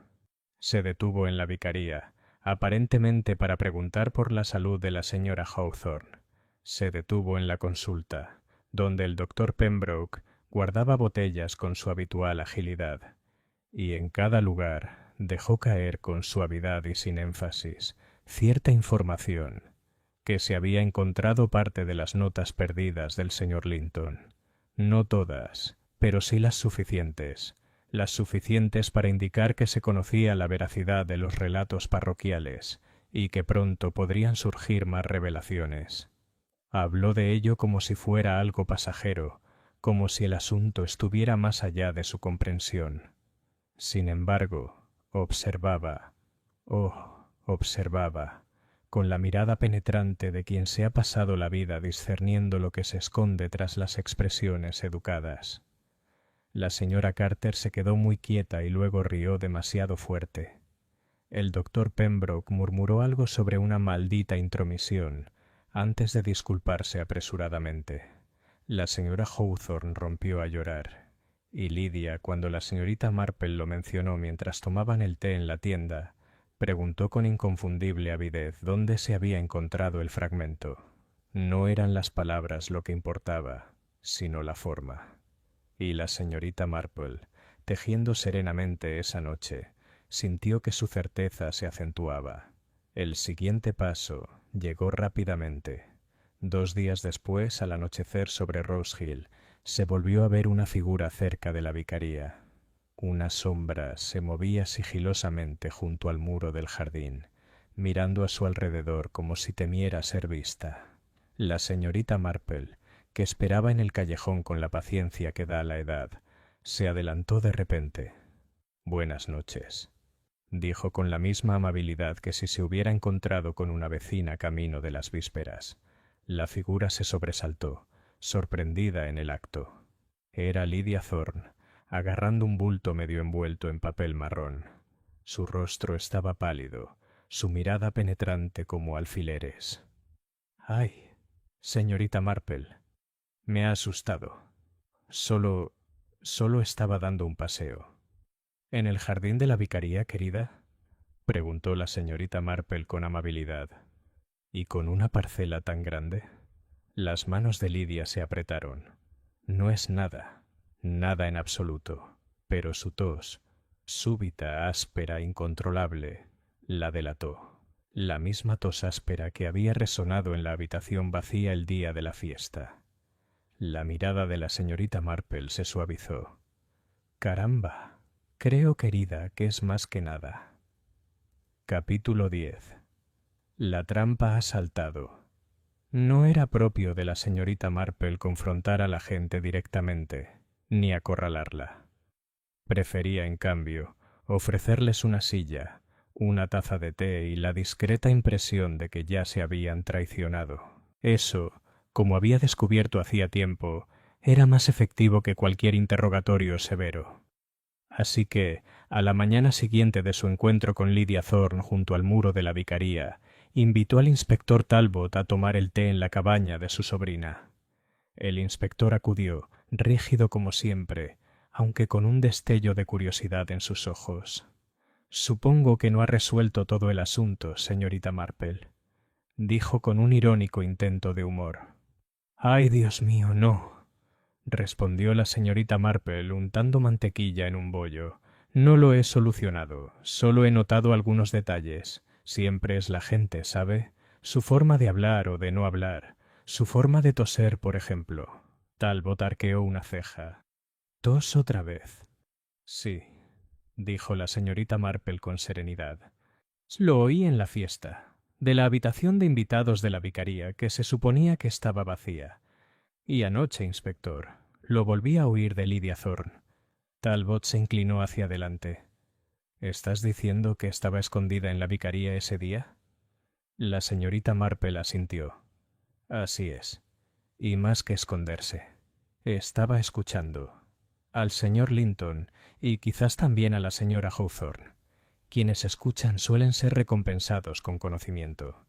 Se detuvo en la vicaría, aparentemente para preguntar por la salud de la señora Hawthorne. Se detuvo en la consulta, donde el doctor Pembroke guardaba botellas con su habitual agilidad. Y en cada lugar dejó caer con suavidad y sin énfasis cierta información, que se había encontrado parte de las notas perdidas del señor Linton. No todas, pero sí las suficientes para indicar que se conocía la veracidad de los relatos parroquiales y que pronto podrían surgir más revelaciones. Habló de ello como si fuera algo pasajero, como si el asunto estuviera más allá de su comprensión. Sin embargo, observaba, con la mirada penetrante de quien se ha pasado la vida discerniendo lo que se esconde tras las expresiones educadas. La señora Carter se quedó muy quieta y luego rió demasiado fuerte. El doctor Pembroke murmuró algo sobre una maldita intromisión antes de disculparse apresuradamente. La señora Hawthorne rompió a llorar, y Lydia, cuando la señorita Marple lo mencionó mientras tomaban el té en la tienda, preguntó con inconfundible avidez dónde se había encontrado el fragmento. No eran las palabras lo que importaba, sino la forma. Y la señorita Marple, tejiendo serenamente esa noche, sintió que su certeza se acentuaba. El siguiente paso llegó rápidamente. 2 días después, al anochecer sobre Rose Hill, se volvió a ver una figura cerca de la vicaría. Una sombra se movía sigilosamente junto al muro del jardín, mirando a su alrededor como si temiera ser vista. La señorita Marple, que esperaba en el callejón con la paciencia que da la edad, se adelantó de repente. «Buenas noches», dijo con la misma amabilidad que si se hubiera encontrado con una vecina camino de las vísperas. La figura se sobresaltó, sorprendida en el acto. Era Lydia Thorne, agarrando un bulto medio envuelto en papel marrón. Su rostro estaba pálido, su mirada penetrante como alfileres. —¡Ay, señorita Marple! Me ha asustado. Solo estaba dando un paseo. —¿En el jardín de la vicaría, querida? —preguntó la señorita Marple con amabilidad. —¿Y con una parcela tan grande? Las manos de Lidia se apretaron. No es nada, nada en absoluto, pero su tos, súbita, áspera, incontrolable, la delató. La misma tos áspera que había resonado en la habitación vacía el día de la fiesta. La mirada de la señorita Marple se suavizó. —Caramba, creo, querida, que es más que nada. Capítulo 10. La trampa ha saltado. No era propio de la señorita Marple confrontar a la gente directamente, ni acorralarla. Prefería, en cambio, ofrecerles una silla, una taza de té y la discreta impresión de que ya se habían traicionado. Eso, como había descubierto hacía tiempo, era más efectivo que cualquier interrogatorio severo. Así que, a la mañana siguiente de su encuentro con Lydia Thorne junto al muro de la vicaría, invitó al inspector Talbot a tomar el té en la cabaña de su sobrina. El inspector acudió, rígido como siempre, aunque con un destello de curiosidad en sus ojos. —Supongo que no ha resuelto todo el asunto, señorita Marple —dijo con un irónico intento de humor. —¡Ay, Dios mío, no! —respondió la señorita Marple untando mantequilla en un bollo. —No lo he solucionado, solo he notado algunos detalles. Siempre es la gente, ¿sabe? Su forma de hablar o de no hablar. Su forma de toser, por ejemplo. Talbot arqueó una ceja. —¿Tos otra vez? —Sí —dijo la señorita Marple con serenidad—. Lo oí en la fiesta, de la habitación de invitados de la vicaría, que se suponía que estaba vacía. Y anoche, inspector, lo volví a oír de Lydia Thorne. Talbot se inclinó hacia adelante. —¿Estás diciendo que estaba escondida en la vicaría ese día? La señorita Marple asintió. —Así es. Y más que esconderse. Estaba escuchando. Al señor Linton y quizás también a la señora Hawthorne. Quienes escuchan suelen ser recompensados con conocimiento.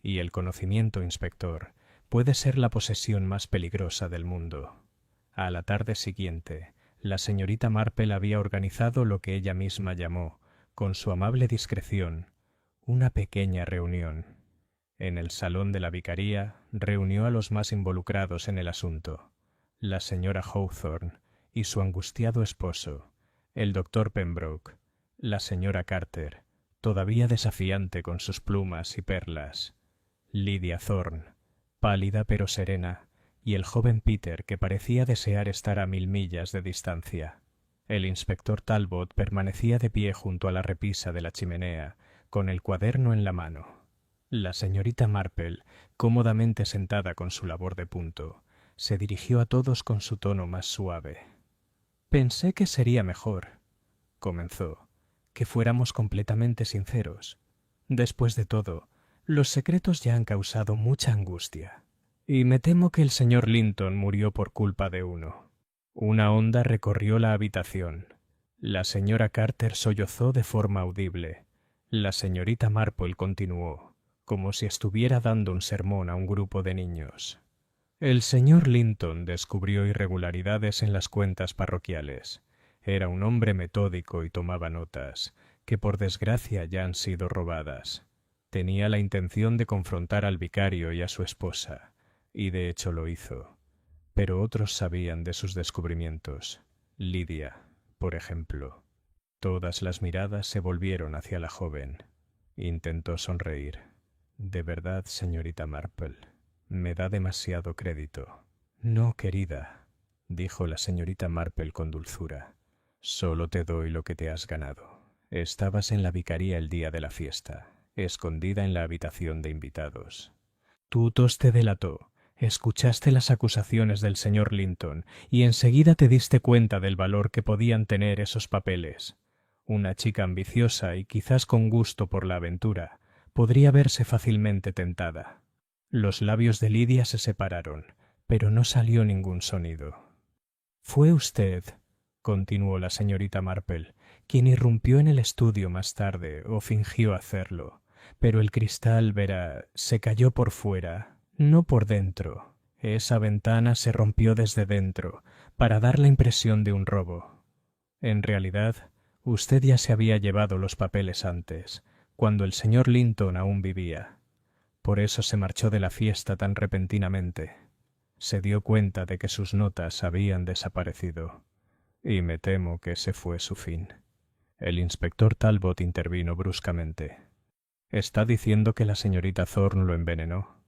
Y el conocimiento, inspector, puede ser la posesión más peligrosa del mundo. A la tarde siguiente, la señorita Marple había organizado lo que ella misma llamó, con su amable discreción, una pequeña reunión. En el salón de la vicaría reunió a los más involucrados en el asunto, la señora Hawthorne y su angustiado esposo, el doctor Pembroke, la señora Carter, todavía desafiante con sus plumas y perlas, Lydia Thorne, pálida pero serena, y el joven Peter, que parecía desear estar a 1000 millas de distancia. El inspector Talbot permanecía de pie junto a la repisa de la chimenea, con el cuaderno en la mano. La señorita Marple, cómodamente sentada con su labor de punto, se dirigió a todos con su tono más suave. —Pensé que sería mejor —comenzó—, que fuéramos completamente sinceros. Después de todo, los secretos ya han causado mucha angustia. Y me temo que el señor Linton murió por culpa de uno. Una onda recorrió la habitación. La señora Carter sollozó de forma audible. La señorita Marple continuó, como si estuviera dando un sermón a un grupo de niños. El señor Linton descubrió irregularidades en las cuentas parroquiales. Era un hombre metódico y tomaba notas, que por desgracia ya han sido robadas. Tenía la intención de confrontar al vicario y a su esposa, y de hecho lo hizo. Pero otros sabían de sus descubrimientos. Lydia, por ejemplo. Todas las miradas se volvieron hacia la joven. Intentó sonreír. —De verdad, señorita Marple, me da demasiado crédito. —No, querida —dijo la señorita Marple con dulzura—, solo te doy lo que te has ganado. Estabas en la vicaría el día de la fiesta, escondida en la habitación de invitados. Tu tos te delató. Escuchaste las acusaciones del señor Linton y enseguida te diste cuenta del valor que podían tener esos papeles. Una chica ambiciosa y quizás con gusto por la aventura podría verse fácilmente tentada. Los labios de Lydia se separaron, pero no salió ningún sonido. —Fue usted continuó la señorita Marple, quien irrumpió en el estudio más tarde, o fingió hacerlo. Pero el cristal, verá, se cayó por fuera, no por dentro. Esa ventana se rompió desde dentro, para dar la impresión de un robo. En realidad, usted ya se había llevado los papeles antes, cuando el señor Linton aún vivía. Por eso se marchó de la fiesta tan repentinamente. Se dio cuenta de que sus notas habían desaparecido. Y me temo que ese fue su fin. El inspector Talbot intervino bruscamente. ¿Está diciendo que la señorita Thorne lo envenenó?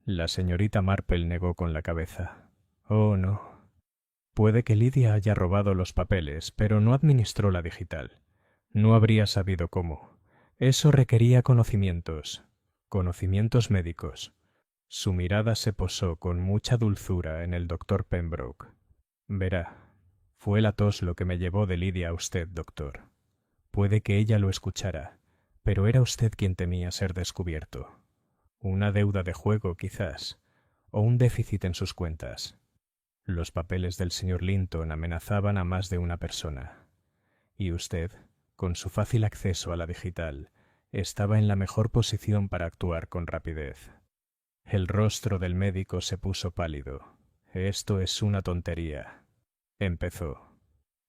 La señorita Marple negó con la cabeza. Oh, no. Puede que Lydia haya robado los papeles, pero no administró la digital. No habría sabido cómo. Eso requería conocimientos médicos. Su mirada se posó con mucha dulzura en el doctor Pembroke. Verá, fue la tos lo que me llevó de Lydia a usted, doctor. Puede que ella lo escuchara, pero era usted quien temía ser descubierto. Una deuda de juego, quizás, o un déficit en sus cuentas. Los papeles del señor Linton amenazaban a más de una persona. Y usted, con su fácil acceso a la digital, estaba en la mejor posición para actuar con rapidez. El rostro del médico se puso pálido. Esto es una tontería. Empezó.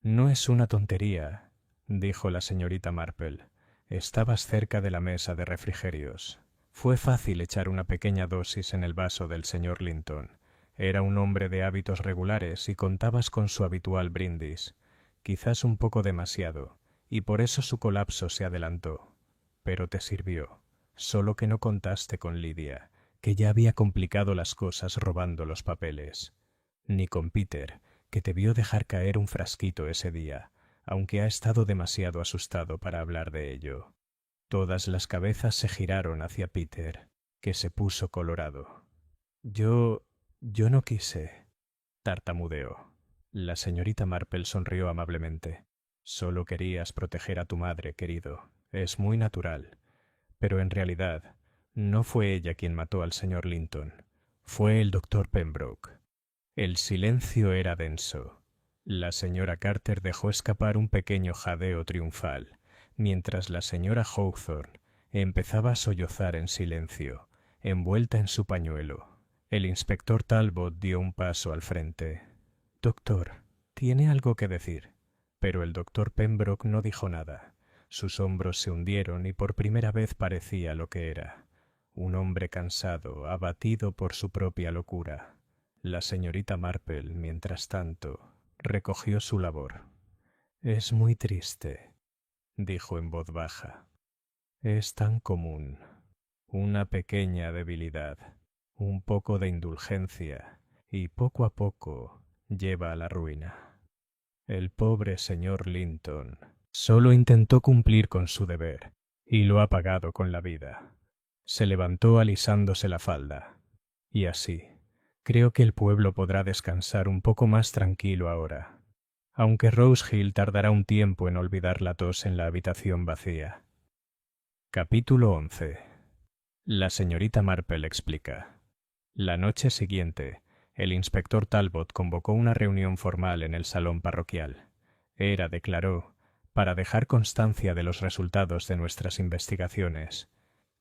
No es una tontería, dijo la señorita Marple. Estabas cerca de la mesa de refrigerios. Fue fácil echar una pequeña dosis en el vaso del señor Linton. Era un hombre de hábitos regulares y contabas con su habitual brindis. Quizás un poco demasiado, y por eso su colapso se adelantó. Pero te sirvió. Solo que no contaste con Lydia, que ya había complicado las cosas robando los papeles. Ni con Peter, que te vio dejar caer un frasquito ese día, aunque ha estado demasiado asustado para hablar de ello. Todas las cabezas se giraron hacia Peter, que se puso colorado. Yo no quise, tartamudeó. La señorita Marple sonrió amablemente. Solo querías proteger a tu madre, querido. Es muy natural. Pero en realidad, no fue ella quien mató al señor Linton. Fue el doctor Pembroke. El silencio era denso. La señora Carter dejó escapar un pequeño jadeo triunfal, mientras la señora Hawthorne empezaba a sollozar en silencio, envuelta en su pañuelo. El inspector Talbot dio un paso al frente. «Doctor, ¿tiene algo que decir?» Pero el doctor Pembroke no dijo nada. Sus hombros se hundieron y por primera vez parecía lo que era. Un hombre cansado, abatido por su propia locura. La señorita Marple, mientras tanto, recogió su labor. «Es muy triste», dijo en voz baja. «Es tan común. Una pequeña debilidad, un poco de indulgencia, y poco a poco lleva a la ruina. El pobre señor Linton solo intentó cumplir con su deber, y lo ha pagado con la vida». Se levantó alisándose la falda. «Y así, creo que el pueblo podrá descansar un poco más tranquilo ahora, aunque Rose Hill tardará un tiempo en olvidar la tos en la habitación vacía». Capítulo 11. La señorita Marple explica. La noche siguiente, el inspector Talbot convocó una reunión formal en el salón parroquial. Era, declaró, para dejar constancia de los resultados de nuestras investigaciones.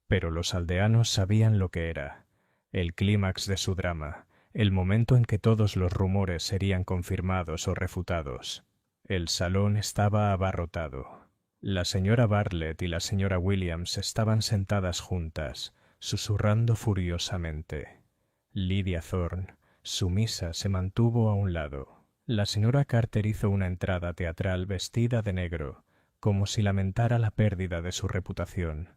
Pero los aldeanos sabían lo que era, el clímax de su drama, el momento en que todos los rumores serían confirmados o refutados. El salón estaba abarrotado. La señora Bartlett y la señora Williams estaban sentadas juntas, susurrando furiosamente. Lydia Thorne, sumisa, se mantuvo a un lado. La señora Carter hizo una entrada teatral vestida de negro, como si lamentara la pérdida de su reputación.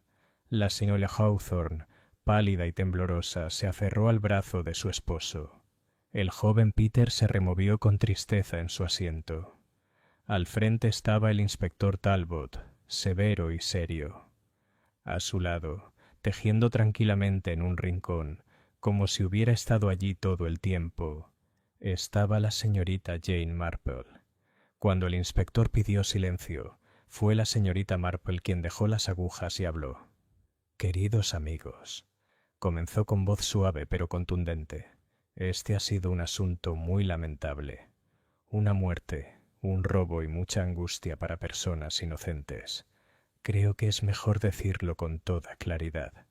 La señora Hawthorne, pálida y temblorosa, se aferró al brazo de su esposo. El joven Peter se removió con tristeza en su asiento. Al frente estaba el inspector Talbot, severo y serio. A su lado, tejiendo tranquilamente en un rincón, como si hubiera estado allí todo el tiempo, estaba la señorita Jane Marple. Cuando el inspector pidió silencio, fue la señorita Marple quien dejó las agujas y habló. «Queridos amigos», comenzó con voz suave pero contundente, «este ha sido un asunto muy lamentable. Una muerte, Un robo y mucha angustia para personas inocentes. Creo que es mejor decirlo con toda claridad.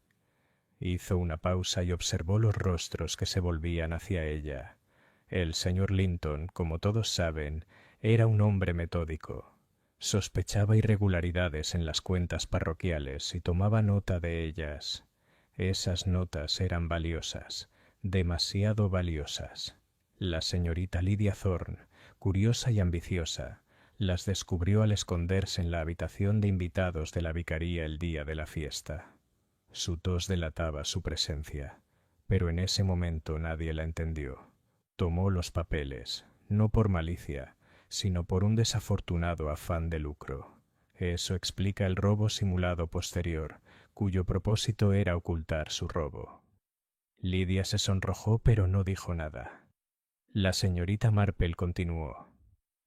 Hizo una pausa y observó los rostros que se volvían hacia ella. El señor Linton, como todos saben, era un hombre metódico. Sospechaba irregularidades en las cuentas parroquiales y tomaba nota de ellas. Esas notas eran valiosas, demasiado valiosas. La señorita Lydia Thorne, curiosa y ambiciosa, las descubrió al esconderse en la habitación de invitados de la vicaría el día de la fiesta. Su tos delataba su presencia, pero en ese momento nadie la entendió. Tomó los papeles, no por malicia, sino por un desafortunado afán de lucro. Eso explica el robo simulado posterior, cuyo propósito era ocultar su robo. Lydia se sonrojó, pero no dijo nada. La señorita Marple continuó.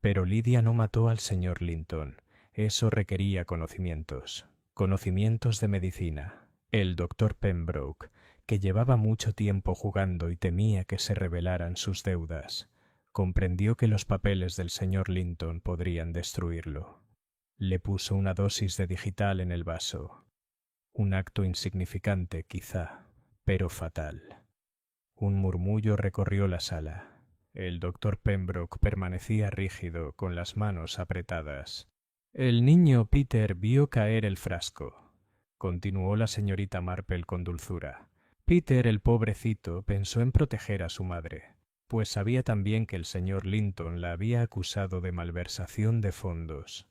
Pero Lydia no mató al señor Linton. Eso requería conocimientos de medicina. El doctor Pembroke, que llevaba mucho tiempo jugando y temía que se revelaran sus deudas, comprendió que los papeles del señor Linton podrían destruirlo. Le puso una dosis de digital en el vaso. Un acto insignificante, quizá, pero fatal. Un murmullo recorrió la sala. El doctor Pembroke permanecía rígido, con las manos apretadas. El niño Peter vio caer el frasco. Continuó la señorita Marple con dulzura. Peter, el pobrecito, pensó en proteger a su madre, pues sabía también que el señor Linton la había acusado de malversación de fondos.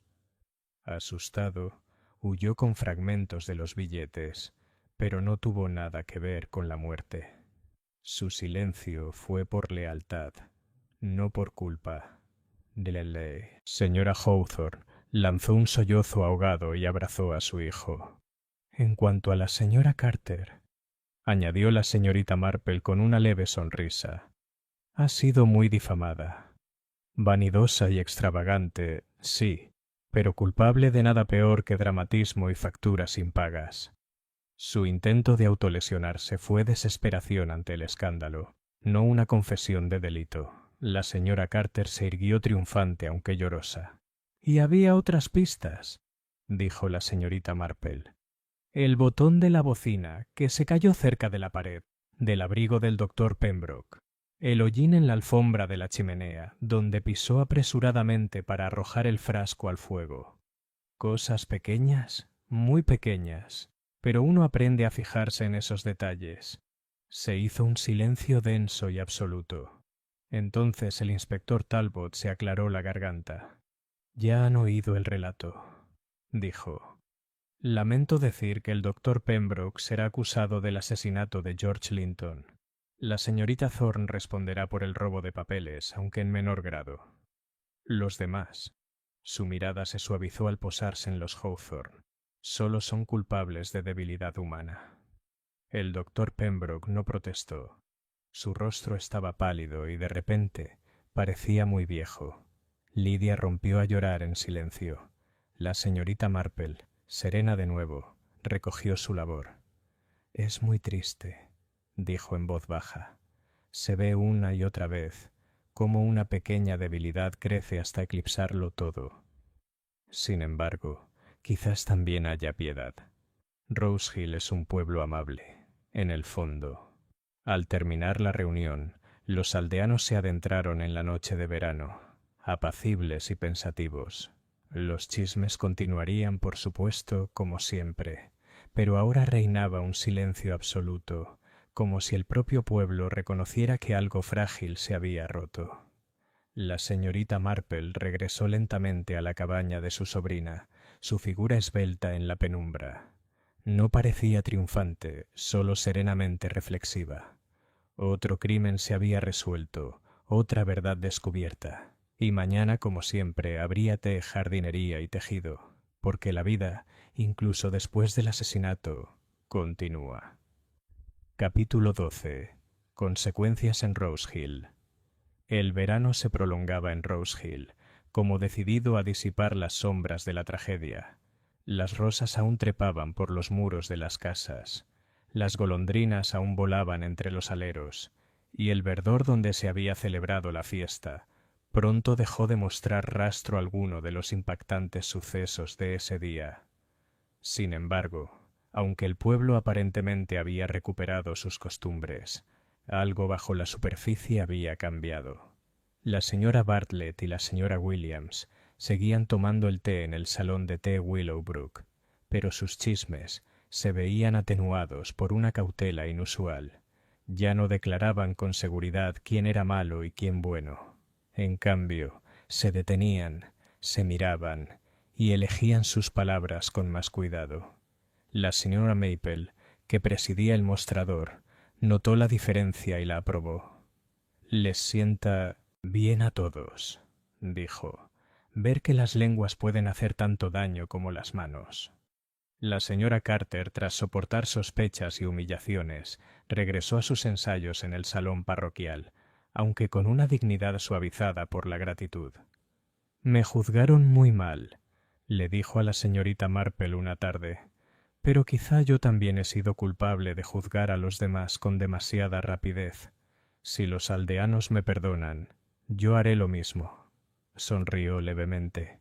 Asustado, huyó con fragmentos de los billetes, pero no tuvo nada que ver con la muerte. Su silencio fue por lealtad, no por culpa. Señora Hawthorne lanzó un sollozo ahogado y abrazó a su hijo. En cuanto a la señora Carter, añadió la señorita Marple con una leve sonrisa, ha sido muy difamada. Vanidosa y extravagante, sí, pero culpable de nada peor que dramatismo y facturas impagas. Su intento de autolesionarse fue desesperación ante el escándalo, no una confesión de delito. La señora Carter se irguió triunfante, aunque llorosa. —Y había otras pistas —dijo la señorita Marple—. El botón de la bocina, que se cayó cerca de la pared, del abrigo del doctor Pembroke. El hollín en la alfombra de la chimenea, donde pisó apresuradamente para arrojar el frasco al fuego. Cosas pequeñas, muy pequeñas, pero uno aprende a fijarse en esos detalles. Se hizo un silencio denso y absoluto. Entonces el inspector Talbot se aclaró la garganta. —Ya han oído el relato —dijo—. Lamento decir que el doctor Pembroke será acusado del asesinato de George Linton. La señorita Thorne responderá por el robo de papeles, aunque en menor grado. Los demás. Su mirada se suavizó al posarse en los Hawthorne. Solo son culpables de debilidad humana. El doctor Pembroke no protestó. Su rostro estaba pálido y de repente parecía muy viejo. Lydia rompió a llorar en silencio. La señorita Marple, serena de nuevo, recogió su labor. —Es muy triste —dijo en voz baja—. Se ve una y otra vez cómo una pequeña debilidad crece hasta eclipsarlo todo. Sin embargo, quizás también haya piedad. Rose Hill es un pueblo amable, en el fondo. Al terminar la reunión, los aldeanos se adentraron en la noche de verano, apacibles y pensativos. Los chismes continuarían, por supuesto, como siempre, pero ahora reinaba un silencio absoluto, como si el propio pueblo reconociera que algo frágil se había roto. La señorita Marple regresó lentamente a la cabaña de su sobrina, su figura esbelta en la penumbra. No parecía triunfante, solo serenamente reflexiva. Otro crimen se había resuelto, otra verdad descubierta. Y mañana, como siempre, habría té, jardinería y tejido, porque la vida, incluso después del asesinato, continúa. Capítulo 12. Consecuencias en Rose Hill. El verano se prolongaba en Rose Hill, como decidido a disipar las sombras de la tragedia. Las rosas aún trepaban por los muros de las casas, las golondrinas aún volaban entre los aleros, y el verdor donde se había celebrado la fiesta pronto dejó de mostrar rastro alguno de los impactantes sucesos de ese día. Sin embargo, aunque el pueblo aparentemente había recuperado sus costumbres, algo bajo la superficie había cambiado. La señora Bartlett y la señora Williams seguían tomando el té en el salón de té Willowbrook, pero sus chismes se veían atenuados por una cautela inusual. Ya no declaraban con seguridad quién era malo y quién bueno. En cambio, se detenían, se miraban y elegían sus palabras con más cuidado. La señora Maple, que presidía el mostrador, notó la diferencia y la aprobó. «Les sienta bien a todos», dijo, «ver que las lenguas pueden hacer tanto daño como las manos». La señora Carter, tras soportar sospechas y humillaciones, regresó a sus ensayos en el salón parroquial, aunque con una dignidad suavizada por la gratitud. «Me juzgaron muy mal», le dijo a la señorita Marple una tarde, «pero quizá yo también he sido culpable de juzgar a los demás con demasiada rapidez. Si los aldeanos me perdonan, yo haré lo mismo». Sonrió levemente.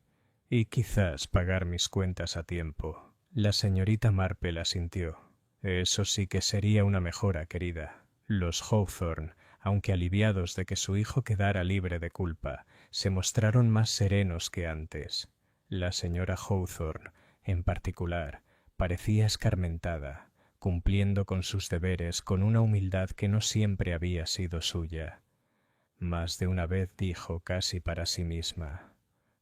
«Y quizás pagar mis cuentas a tiempo». La señorita Marple asintió. «Eso sí que sería una mejora, querida». Los Hawthorne, aunque aliviados de que su hijo quedara libre de culpa, se mostraron más serenos que antes. La señora Hawthorne, en particular, parecía escarmentada, cumpliendo con sus deberes con una humildad que no siempre había sido suya. Más de una vez dijo casi para sí misma: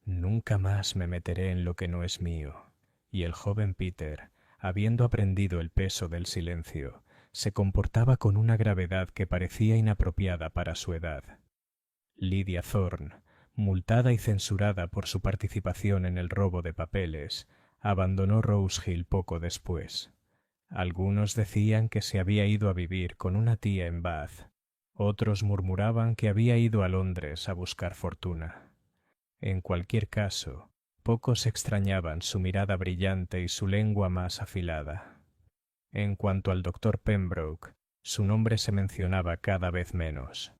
«Nunca más me meteré en lo que no es mío». Y el joven Peter, habiendo aprendido el peso del silencio, se comportaba con una gravedad que parecía inapropiada para su edad. Lydia Thorne, multada y censurada por su participación en el robo de papeles, abandonó Rose Hill poco después. Algunos decían que se había ido a vivir con una tía en Bath, otros murmuraban que había ido a Londres a buscar fortuna. En cualquier caso, pocos extrañaban su mirada brillante y su lengua más afilada. En cuanto al doctor Pembroke, su nombre se mencionaba cada vez menos.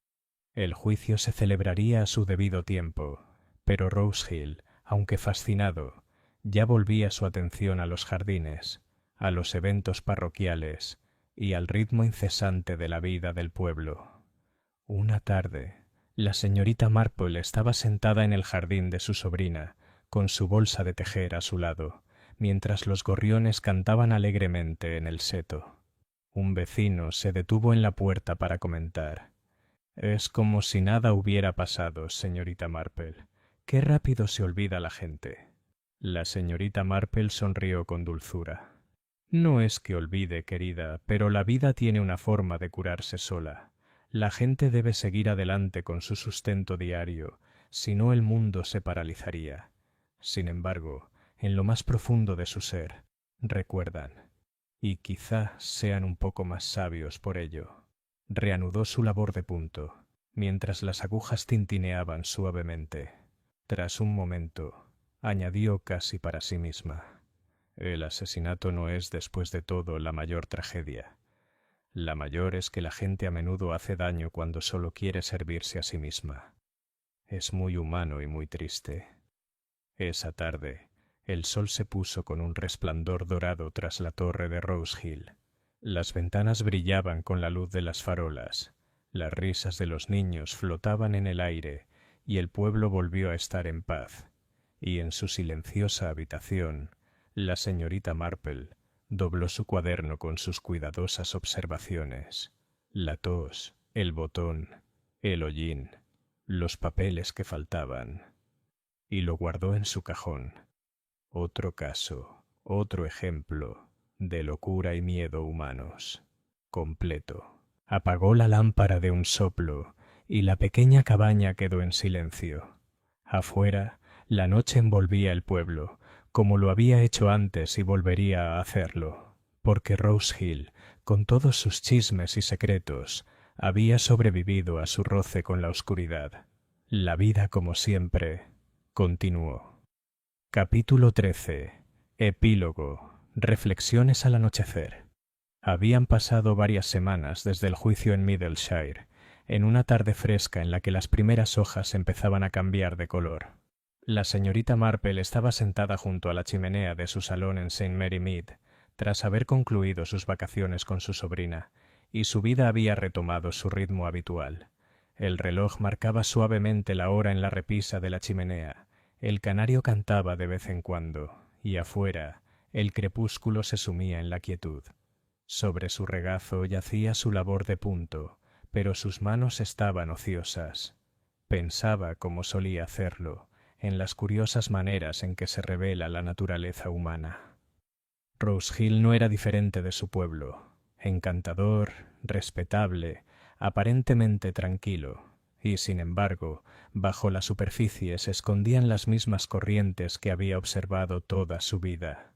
El juicio se celebraría a su debido tiempo, pero Rose Hill, aunque fascinado, ya volvía su atención a los jardines, a los eventos parroquiales y al ritmo incesante de la vida del pueblo. Una tarde, la señorita Marple estaba sentada en el jardín de su sobrina, con su bolsa de tejer a su lado, mientras los gorriones cantaban alegremente en el seto. Un vecino se detuvo en la puerta para comentar: «Es como si nada hubiera pasado, señorita Marple. Qué rápido se olvida la gente». La señorita Marple sonrió con dulzura. «No es que olvide, querida, pero la vida tiene una forma de curarse sola. La gente debe seguir adelante con su sustento diario, si no el mundo se paralizaría. Sin embargo, en lo más profundo de su ser, recuerdan, y quizá sean un poco más sabios por ello». Reanudó su labor de punto, mientras las agujas tintineaban suavemente. Tras un momento, añadió casi para sí misma: «El asesinato no es, después de todo, la mayor tragedia. La mayor es que la gente a menudo hace daño cuando solo quiere servirse a sí misma. Es muy humano y muy triste». Esa tarde, el sol se puso con un resplandor dorado tras la torre de Rose Hill. Las ventanas brillaban con la luz de las farolas, las risas de los niños flotaban en el aire y el pueblo volvió a estar en paz. Y en su silenciosa habitación, la señorita Marple dobló su cuaderno con sus cuidadosas observaciones: la tos, el botón, el hollín, los papeles que faltaban, y lo guardó en su cajón. Otro caso, otro ejemplo de locura y miedo humanos. Completo. Apagó la lámpara de un soplo y la pequeña cabaña quedó en silencio. Afuera, la noche envolvía el pueblo, como lo había hecho antes y volvería a hacerlo, porque Rose Hill, con todos sus chismes y secretos, había sobrevivido a su roce con la oscuridad. La vida, como siempre, continuó. Capítulo 13. Epílogo. Reflexiones al anochecer. Habían pasado varias semanas desde el juicio en Middleshire, en una tarde fresca en la que las primeras hojas empezaban a cambiar de color. La señorita Marple estaba sentada junto a la chimenea de su salón en St. Mary Mead, tras haber concluido sus vacaciones con su sobrina, y su vida había retomado su ritmo habitual. El reloj marcaba suavemente la hora en la repisa de la chimenea, el canario cantaba de vez en cuando, y afuera el crepúsculo se sumía en la quietud. Sobre su regazo yacía su labor de punto, pero sus manos estaban ociosas. Pensaba, como solía hacerlo, en las curiosas maneras en que se revela la naturaleza humana. Rose Hill no era diferente de su pueblo, encantador, respetable, aparentemente tranquilo, y sin embargo, bajo la superficie se escondían las mismas corrientes que había observado toda su vida.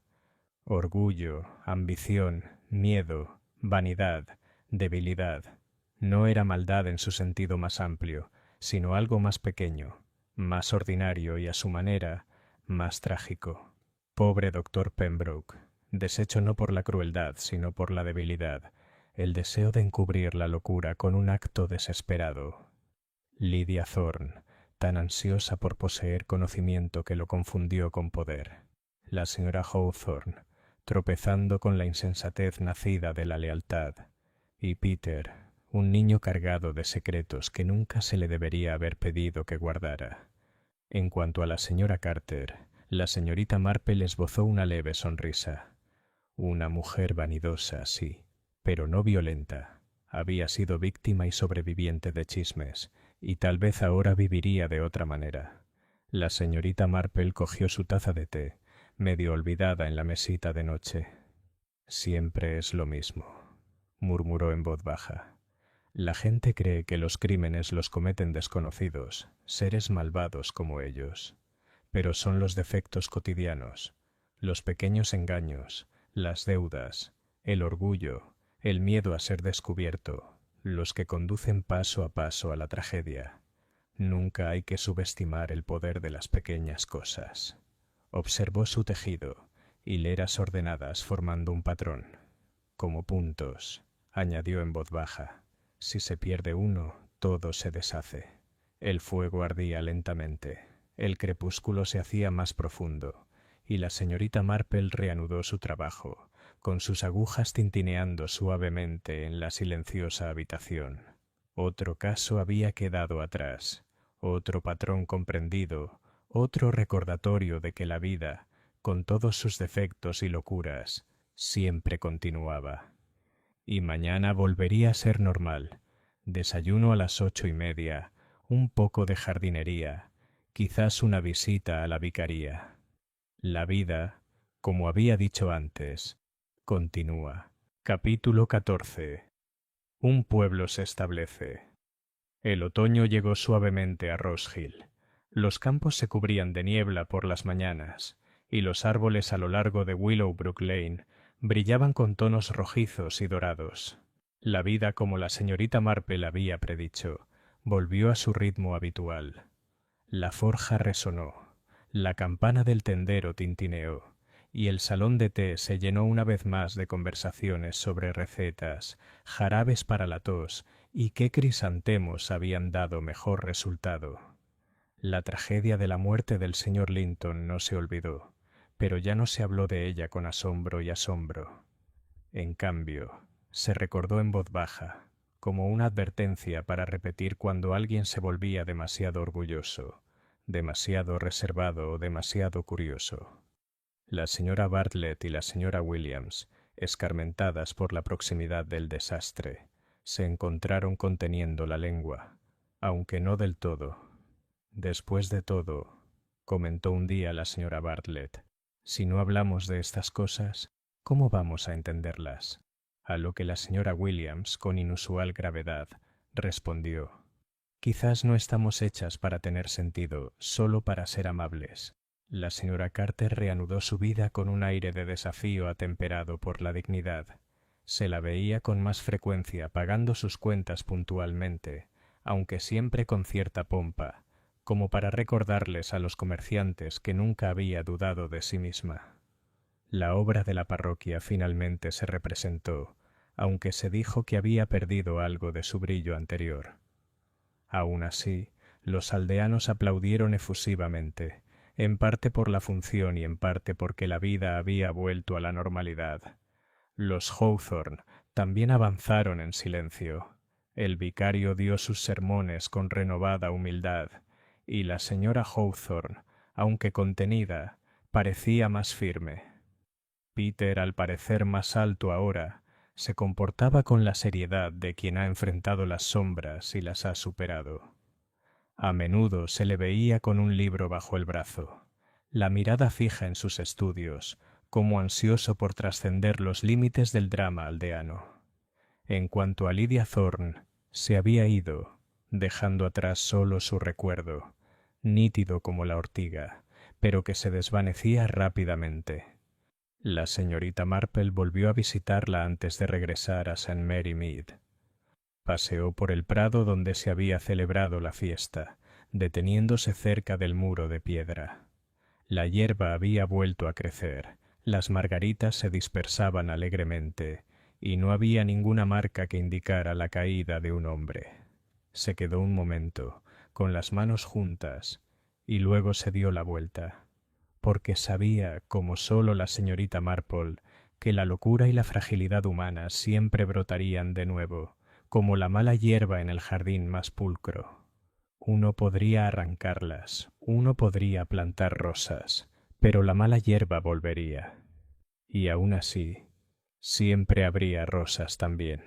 Orgullo, ambición, miedo, vanidad, debilidad. No era maldad en su sentido más amplio, sino algo más pequeño, más ordinario y a su manera, más trágico. Pobre doctor Pembroke, deshecho no por la crueldad, sino por la debilidad, el deseo de encubrir la locura con un acto desesperado. Lydia Thorne, tan ansiosa por poseer conocimiento que lo confundió con poder. La señora Hawthorne, tropezando con la insensatez nacida de la lealtad. Y Peter, un niño cargado de secretos que nunca se le debería haber pedido que guardara. En cuanto a la señora Carter, la señorita Marple esbozó una leve sonrisa. Una mujer vanidosa, sí, pero no violenta. Había sido víctima y sobreviviente de chismes, y tal vez ahora viviría de otra manera. La señorita Marple cogió su taza de té, medio olvidada en la mesita de noche. Siempre es lo mismo, murmuró en voz baja. La gente cree que los crímenes los cometen desconocidos, seres malvados como ellos. Pero son los defectos cotidianos, los pequeños engaños, las deudas, el orgullo, el miedo a ser descubierto, los que conducen paso a paso a la tragedia. Nunca hay que subestimar el poder de las pequeñas cosas. Observó su tejido, hileras ordenadas formando un patrón. Como puntos, añadió en voz baja. Si se pierde uno, todo se deshace. El fuego ardía lentamente. El crepúsculo se hacía más profundo, y la señorita Marple reanudó su trabajo, con sus agujas tintineando suavemente en la silenciosa habitación. Otro caso había quedado atrás, otro patrón comprendido, otro recordatorio de que la vida, con todos sus defectos y locuras, siempre continuaba. Y mañana volvería a ser normal. Desayuno a las 8:30, un poco de jardinería, quizás una visita a la vicaría. La vida, como había dicho antes, continúa. Capítulo 14. Un pueblo se establece. El otoño llegó suavemente a Rose Hill. Los campos se cubrían de niebla por las mañanas, y los árboles a lo largo de Willowbrook Lane brillaban con tonos rojizos y dorados. La vida, como la señorita Marple había predicho, volvió a su ritmo habitual. La forja resonó, la campana del tendero tintineó, y el salón de té se llenó una vez más de conversaciones sobre recetas, jarabes para la tos y qué crisantemos habían dado mejor resultado. La tragedia de la muerte del señor Linton no se olvidó, pero ya no se habló de ella con asombro y asombro. En cambio, se recordó en voz baja, como una advertencia para repetir cuando alguien se volvía demasiado orgulloso, demasiado reservado o demasiado curioso. La señora Bartlett y la señora Williams, escarmentadas por la proximidad del desastre, se encontraron conteniendo la lengua, aunque no del todo. Después de todo, comentó un día la señora Bartlett, si no hablamos de estas cosas, ¿cómo vamos a entenderlas? A lo que la señora Williams, con inusual gravedad, respondió, quizás no estamos hechas para tener sentido, solo para ser amables. La señora Carter reanudó su vida con un aire de desafío atemperado por la dignidad. Se la veía con más frecuencia pagando sus cuentas puntualmente, aunque siempre con cierta pompa, como para recordarles a los comerciantes que nunca había dudado de sí misma. La obra de la parroquia finalmente se representó, aunque se dijo que había perdido algo de su brillo anterior. Aun así, los aldeanos aplaudieron efusivamente, en parte por la función y en parte porque la vida había vuelto a la normalidad. Los Hawthorne también avanzaron en silencio. El vicario dio sus sermones con renovada humildad, y la señora Hawthorne, aunque contenida, parecía más firme. Peter, al parecer más alto ahora, se comportaba con la seriedad de quien ha enfrentado las sombras y las ha superado. A menudo se le veía con un libro bajo el brazo, la mirada fija en sus estudios, como ansioso por trascender los límites del drama aldeano. En cuanto a Lydia Thorne, se había ido, dejando atrás solo su recuerdo, nítido como la ortiga, pero que se desvanecía rápidamente. La señorita Marple volvió a visitarla antes de regresar a St. Mary Mead. Paseó por el prado donde se había celebrado la fiesta, deteniéndose cerca del muro de piedra. La hierba había vuelto a crecer, las margaritas se dispersaban alegremente, y no había ninguna marca que indicara la caída de un hombre. Se quedó un momento, con las manos juntas, y luego se dio la vuelta, porque sabía, como sólo la señorita Marple, que la locura y la fragilidad humana siempre brotarían de nuevo, como la mala hierba en el jardín más pulcro. Uno podría arrancarlas, uno podría plantar rosas, pero la mala hierba volvería. Y aún así, siempre habría rosas también.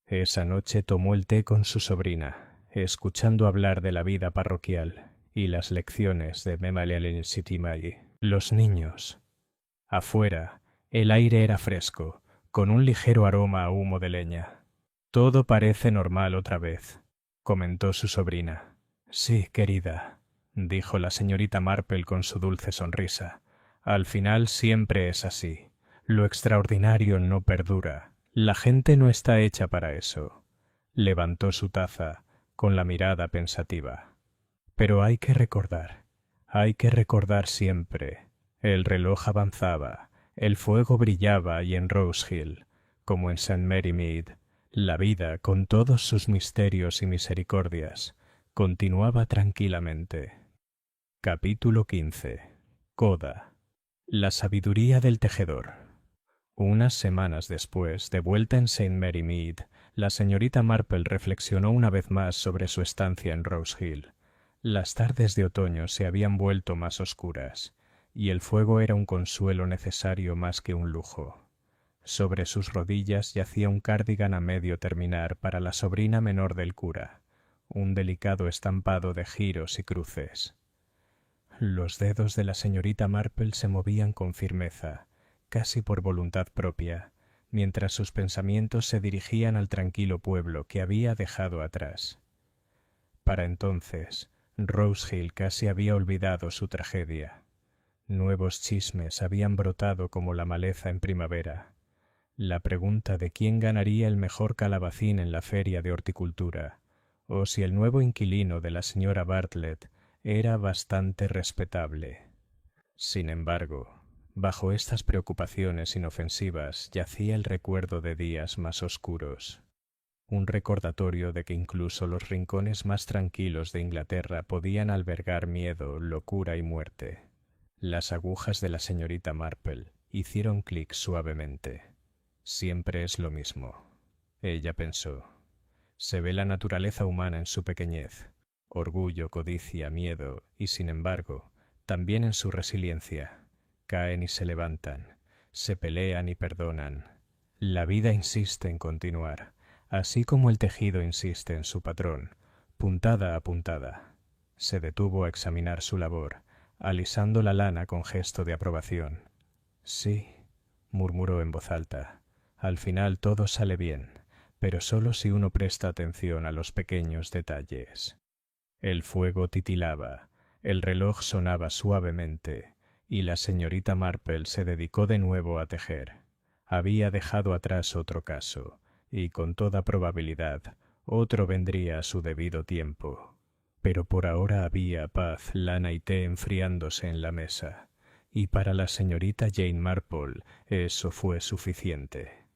Esa noche tomó el té con su sobrina, escuchando hablar de la vida parroquial y las lecciones de Memalian Sitimai. Los niños. Afuera, el aire era fresco, con un ligero aroma a humo de leña. Todo parece normal otra vez, comentó su sobrina. Sí, querida, dijo la señorita Marple con su dulce sonrisa. Al final siempre es así. Lo extraordinario no perdura. La gente no está hecha para eso. Levantó su taza, con la mirada pensativa. Pero hay que recordar siempre. El reloj avanzaba, el fuego brillaba y en Rose Hill, como en St. Mary Mead, la vida, con todos sus misterios y misericordias, continuaba tranquilamente. Capítulo 15. Coda. La sabiduría del tejedor. Unas semanas después, de vuelta en St. Mary Mead, la señorita Marple reflexionó una vez más sobre su estancia en Rose Hill. Las tardes de otoño se habían vuelto más oscuras, y el fuego era un consuelo necesario más que un lujo. Sobre sus rodillas yacía un cardigan a medio terminar para la sobrina menor del cura, un delicado estampado de giros y cruces. Los dedos de la señorita Marple se movían con firmeza, casi por voluntad propia, mientras sus pensamientos se dirigían al tranquilo pueblo que había dejado atrás. Para entonces, Rose Hill casi había olvidado su tragedia. Nuevos chismes habían brotado como la maleza en primavera. La pregunta de quién ganaría el mejor calabacín en la feria de horticultura, o si el nuevo inquilino de la señora Bartlett era bastante respetable. Sin embargo, bajo estas preocupaciones inofensivas yacía el recuerdo de días más oscuros. Un recordatorio de que incluso los rincones más tranquilos de Inglaterra podían albergar miedo, locura y muerte. Las agujas de la señorita Marple hicieron clic suavemente. Siempre es lo mismo, ella pensó. Se ve la naturaleza humana en su pequeñez, orgullo, codicia, miedo y, sin embargo, también en su resiliencia. Caen y se levantan, se pelean y perdonan. La vida insiste en continuar, así como el tejido insiste en su patrón, puntada a puntada. Se detuvo a examinar su labor, alisando la lana con gesto de aprobación. Sí, murmuró en voz alta, al final todo sale bien, pero solo si uno presta atención a los pequeños detalles. El fuego titilaba, el reloj sonaba suavemente, y la señorita Marple se dedicó de nuevo a tejer. Había dejado atrás otro caso, y con toda probabilidad otro vendría a su debido tiempo. Pero por ahora había paz, lana y té enfriándose en la mesa, y para la señorita Jane Marple eso fue suficiente.